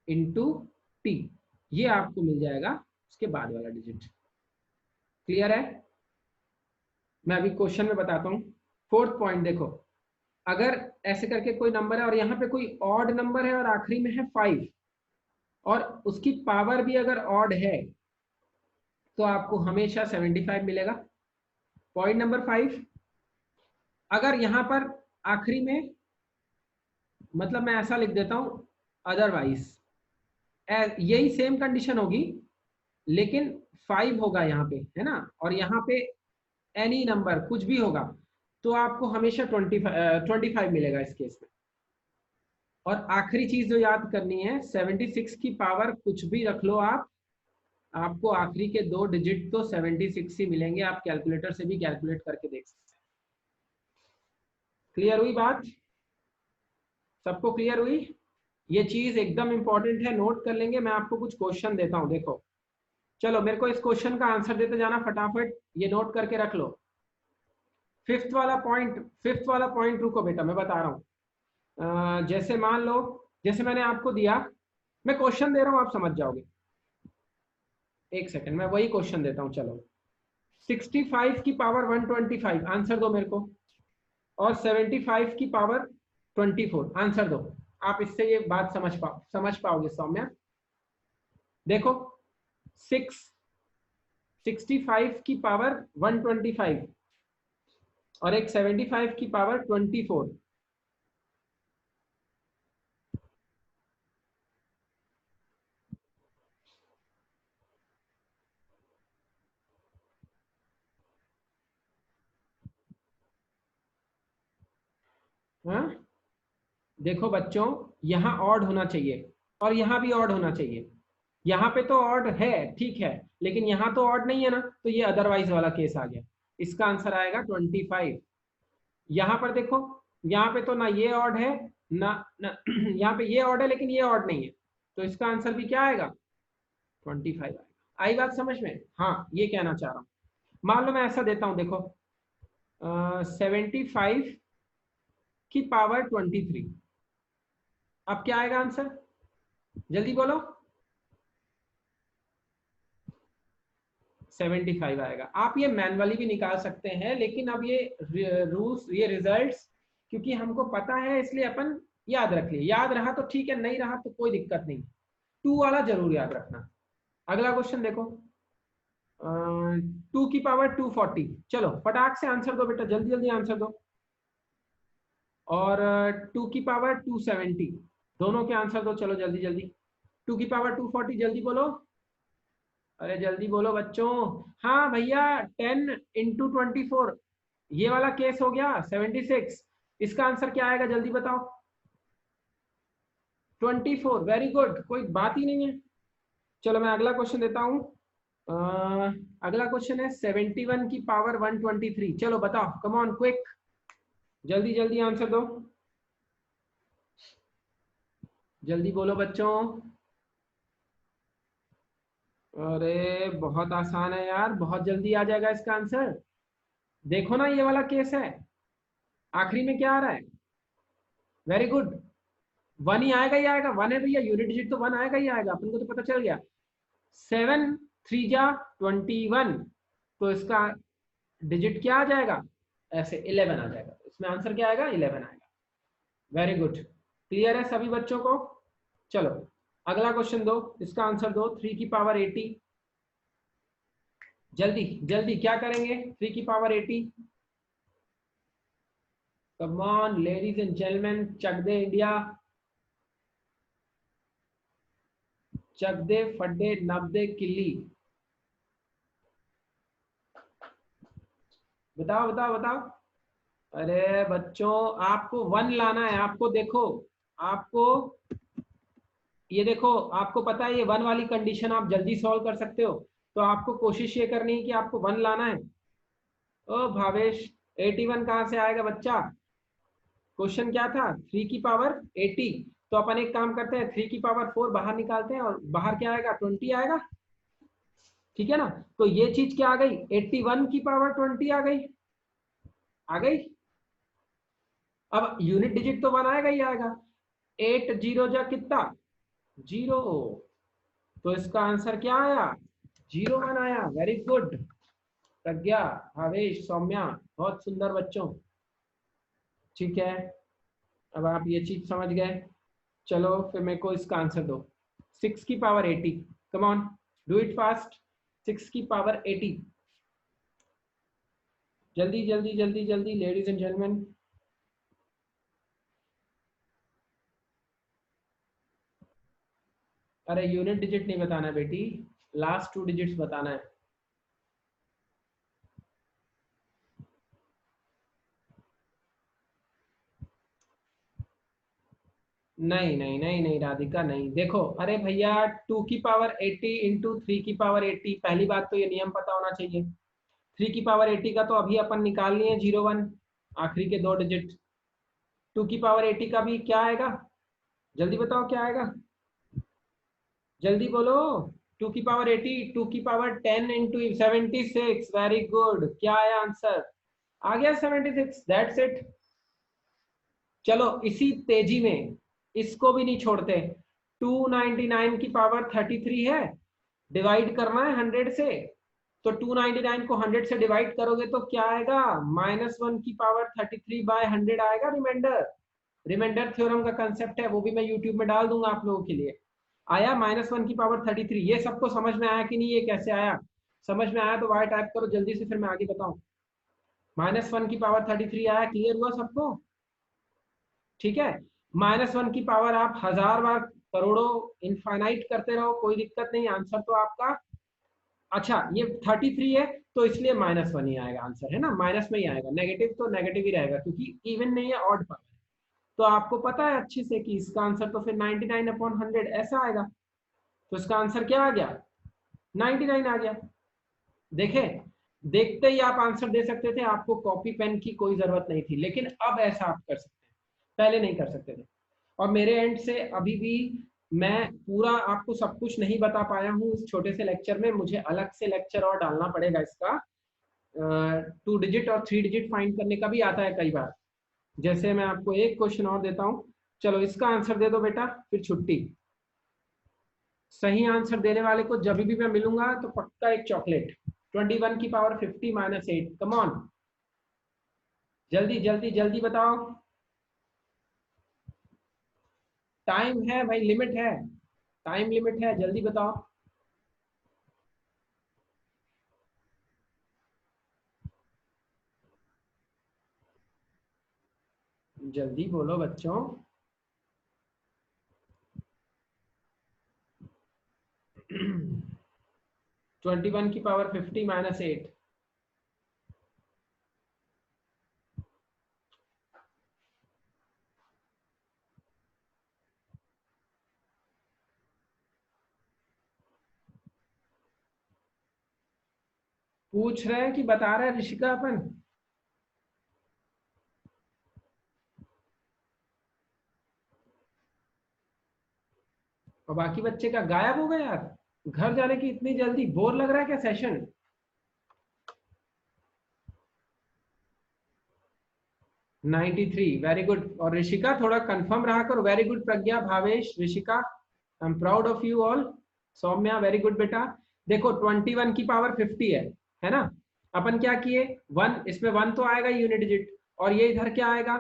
इंटू टी, ये आपको मिल जाएगा उसके बाद वाला डिजिट। क्लियर है? मैं अभी क्वेश्चन में बताता हूँ। फोर्थ पॉइंट देखो, अगर ऐसे करके कोई नंबर है और यहाँ पे कोई ऑड नंबर है और आखिरी में है 5, और उसकी पावर भी अगर ऑड है, तो आपको हमेशा 75 मिलेगा। पॉइंट नंबर 5, अगर यहाँ पर आखिरी में, मतलब मैं ऐसा लिख देता हूं, अदरवाइज यही सेम कंडीशन होगी, लेकिन 5 होगा यहाँ पे, है ना, और यहाँ पे एनी नंबर कुछ भी होगा, तो आपको हमेशा 25 मिलेगा इस केस में। और आखिरी चीज जो याद करनी है, 76 की पावर कुछ भी रख लो आप, आपको आखिरी के 2 डिजिट तो 76 ही मिलेंगे, आप कैलकुलेटर से भी कैलकुलेट करके देख सकते हैं। क्लियर हुई बात? सबको क्लियर हुई? ये चीज एकदम इंपॉर्टेंट है, नोट कर लेंगे। मैं आपको कुछ क्वेश्चन देता हूं, देखो, चलो मेरे को इस क्वेश्चन का आंसर देते जाना फटाफट, ये नोट करके रख लो। फिफ्थ वाला पॉइंट रुको बेटा, मैं बता रहा हूँ। जैसे मान लो, जैसे मैंने आपको दिया, मैं क्वेश्चन दे रहा हूँ, आप समझ जाओगे। एक सेकंड, मैं वही क्वेश्चन देता हूँ, चलो। 65 की पावर 125, आंसर दो मेरे को, और 75 की पावर 24, आंसर दो। आप इससे ये बात समझ पाओगे सौम्या। देखो, 65 की पावर 125 और एक 75 की पावर 24। हाँ, देखो बच्चों, यहाँ ऑड होना चाहिए और यहाँ भी ऑड होना चाहिए। यहाँ पे तो ऑड है, ठीक है, लेकिन यहाँ तो ऑड नहीं है ना, तो ये अदरवाइज वाला केस आ गया। इसका आंसर आएगा 25। यहाँ पर देखो, यहाँ पे तो ना ये ऑड है, ना यहाँ पे ये ऑड है, लेकिन ये ऑड नहीं है, तो इसका आंसर भी क्या आएगा, 25 आएगा। आई बात समझ में? हाँ, ये कहना चाह रहा हूँ। मान लो मैं ऐसा देता हूँ, देखो, 75 की पावर 23, अब क्या आएगा आंसर, जल्दी बोलो। 75 आएगा। आप ये मैनुअली भी निकाल सकते हैं, लेकिन अब ये रूल्स, ये रिजल्ट्स क्योंकि हमको पता है इसलिए अपन याद रख लिए। याद रहा तो ठीक है, नहीं रहा तो कोई दिक्कत नहीं। 2 वाला जरूर याद रखना। अगला क्वेश्चन देखो, 2 की पावर 240। चलो फटाक से आंसर दो बेटा, जल्दी जल्दी आंसर दो। और 2 की पावर 270, दोनों के आंसर दो, चलो जल्दी जल्दी। 2 की पावर 240, जल्दी बोलो, अरे जल्दी बोलो बच्चों। हाँ भैया, 10 × 24, ये वाला केस हो गया 76। इसका आंसर क्या आएगा जल्दी बताओ। 24, वेरी गुड, कोई बात ही नहीं है। चलो मैं अगला क्वेश्चन देता हूँ। अगला क्वेश्चन है 71 की पावर 123। चलो बताओ, कम ऑन क्विक, जल्दी जल्दी आंसर दो, जल्दी बोलो बच्चों। अरे बहुत आसान है यार, बहुत जल्दी आ जाएगा इसका आंसर। देखो ना ये वाला केस है, आखिरी में क्या आ रहा है, वेरी गुड, 1 ही आएगा ही आएगा। 1 है भैया, यूनिट डिजिट तो 1 आएगा ही आएगा, अपन को तो पता चल गया। 7 3 जा 21, तो इसका डिजिट क्या आ जाएगा, ऐसे 11 आ जाएगा। इसमें आंसर क्या आएगा, 11 आएगा। वेरी गुड, क्लियर है सभी बच्चों को। चलो अगला क्वेश्चन दो, इसका आंसर दो। 3 की पावर 80, जल्दी जल्दी क्या करेंगे, 3 की power 80। Come on ladies and gentleman, चक दे इंडिया, चक दे फड्डे नब दे किल्ली। बताओ बताओ बताओ। अरे बच्चों, आपको 1 लाना है, आपको देखो, आपको ये देखो, आपको पता है ये 1 वाली कंडीशन आप जल्दी सॉल्व कर सकते हो, तो आपको कोशिश ये करनी है कि आपको 1 लाना है। ओ भावेश, 81 कहाँ से आएगा बच्चा, क्वेश्चन क्या था, 3 की पावर 80। तो अपन एक काम करते हैं, 3 की पावर 4 बाहर निकालते हैं, और बाहर क्या आएगा, 20 आएगा, ठीक है ना। तो ये चीज क्या आ गई, 81 की पावर 20 आ गई, आ गई। अब यूनिट डिजिट तो 1 आएगा ही आएगा। 8 जीरो जा कितना, 0, तो इसका आंसर क्या आया, 01 आया। वेरी गुड प्रज्ञा, भावेश, सौम्या, बहुत सुंदर बच्चों, ठीक है। अब आप ये चीज समझ गए। चलो फिर मेरे को इसका आंसर दो, 6 की power 80, come on do it fast. 6 की पावर 80, जल्दी जल्दी जल्दी जल्दी लेडीज एंड जेंटलमैन। अरे यूनिट डिजिट नहीं बताना है बेटी, लास्ट 2 डिजिट्स बताना है। नहीं नहीं नहीं नहीं राधिका नहीं, देखो अरे भैया, 2 की पावर 80 इंटू 3 की पावर 80, पहली बात तो ये नियम पता होना चाहिए। 3 की पावर 80 का तो अभी अपन निकाल लिए 01, आखिरी के 2 डिजिट। 2 की पावर 80 का भी क्या आएगा, जल्दी बताओ क्या आएगा, जल्दी बोलो। 2 की पावर 80, 2 की पावर 10 इंटू 76, वेरी गुड, क्या आया आंसर, आ गया 76, दैट्स इट। चलो इसी तेजी में इसको भी नहीं छोड़ते। 299 की पावर 33 है, डिवाइड करना है 100 से, तो 299 को 100 से डिवाइड करोगे तो क्या आएगा, -1 की पावर 33/100 आएगा रिमाइंडर। रिमाइंडर थ्योरम का कंसेप्ट है, वो भी मैं यूट्यूब में डाल दूंगा आप लोगों के लिए। आया -1 की पावर 33, ये सबको समझ में आया कि नहीं, ये कैसे आया, समझ में आया तो वाई टाइप करो जल्दी से, फिर मैं आगे बताऊं। -1 की पावर 33 आया, क्लियर हुआ सबको, ठीक है। -1 की पावर आप 1000 बार, करोड़ों, इनफाइनाइट करते रहो, कोई दिक्कत नहीं, आंसर तो आपका, अच्छा ये 33 है तो इसलिए -1 ही आएगा आंसर, है ना, माइनस में ही आएगा, नेगेटिव तो नेगेटिव ही रहेगा क्योंकि इवन नहीं है, ऑड पावर। तो आपको पता है अच्छे से कि इसका आंसर तो फिर 99/100 ऐसा आएगा। तो इसका आंसर क्या आ गया, 99 आ गया। देखे, देखते ही आप आंसर दे सकते थे, आपको कॉपी पेन की कोई जरूरत नहीं थी, लेकिन अब ऐसा आप कर सकते हैं, पहले नहीं कर सकते थे। और मेरे एंड से अभी भी मैं पूरा आपको सब कुछ नहीं बता पाया हूँ इस छोटे से लेक्चर में, मुझे अलग से लेक्चर और डालना पड़ेगा इसका। 2 डिजिट और 3 डिजिट फाइंड करने का भी आता है कई बार। जैसे मैं आपको एक क्वेश्चन और देता हूँ, चलो इसका आंसर दे दो बेटा, फिर छुट्टी। सही आंसर देने वाले को जब भी मैं मिलूंगा तो पक्का एक चॉकलेट। 21 की पावर 50 -8, कम ऑन, जल्दी जल्दी जल्दी बताओ। टाइम है भाई, लिमिट है, टाइम लिमिट है, जल्दी बताओ। जल्दी बोलो बच्चों। 21 की पावर 50 माइनस 8। पूछ रहे हैं कि बता रहे हैं ऋषिका अपन? और बाकी बच्चे का गायब हो गए यार, घर जाने की इतनी जल्दी, बोर लग रहा है क्या सेशन? 93, very good. और ऋषिका थोड़ा कंफर्म रहा करो, very good Pragya, Bhavesh, Rishika, I am proud of you all. Saumya, very good बेटा। देखो 21 की पावर 50 है ना? अपन क्या किए, वन, इसमें वन तो आएगा यूनिट डिजिट, और ये इधर क्या आएगा,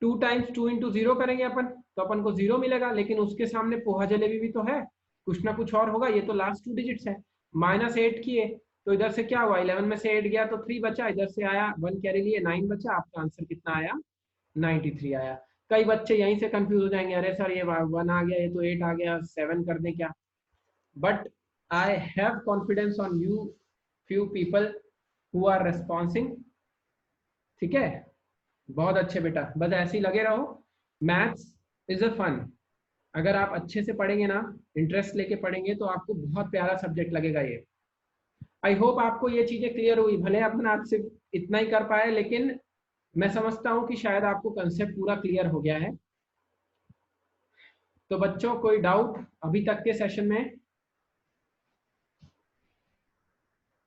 2 टाइम्स 2 इंटू 0 करेंगे अपन, तो अपन को 0 मिलेगा, लेकिन उसके सामने पोहा जलेबी भी तो है, कुछ ना कुछ और होगा, ये तो लास्ट 2 डिजिट्स है। -8 किए तो इधर से क्या हुआ, 11 में से 8 गया तो 3 बचा, इधर से आया 1 कैरी लिए 9 बचा, आपका आंसर कितना आया, 93 आया। कई बच्चे यहीं से कंफ्यूज हो जाएंगे, अरे सर ये 1 आ गया, ये तो 8 आ गया, 7 कर दें क्या? But I have confidence on you few people who are responding. ठीक है, बहुत अच्छे बेटा, बस ऐसे ही लगे रहो। मैथ्स इज अ फन, अगर आप अच्छे से पढ़ेंगे ना, इंटरेस्ट लेके पढ़ेंगे, तो आपको बहुत प्यारा सब्जेक्ट लगेगा ये। आई होप आपको ये चीजें क्लियर हुई, भले अपन आज सिर्फ इतना ही कर पाए, लेकिन मैं समझता हूँ कि शायद आपको कंसेप्ट पूरा क्लियर हो गया है। तो बच्चों कोई डाउट अभी तक के सेशन में?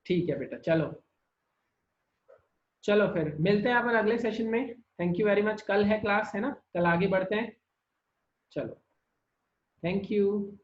ठीक है बेटा, चलो चलो फिर मिलते हैं अपन अगले सेशन में। थैंक यू वेरी मच, कल है क्लास है ना, कल आगे बढ़ते हैं। चलो, थैंक यू।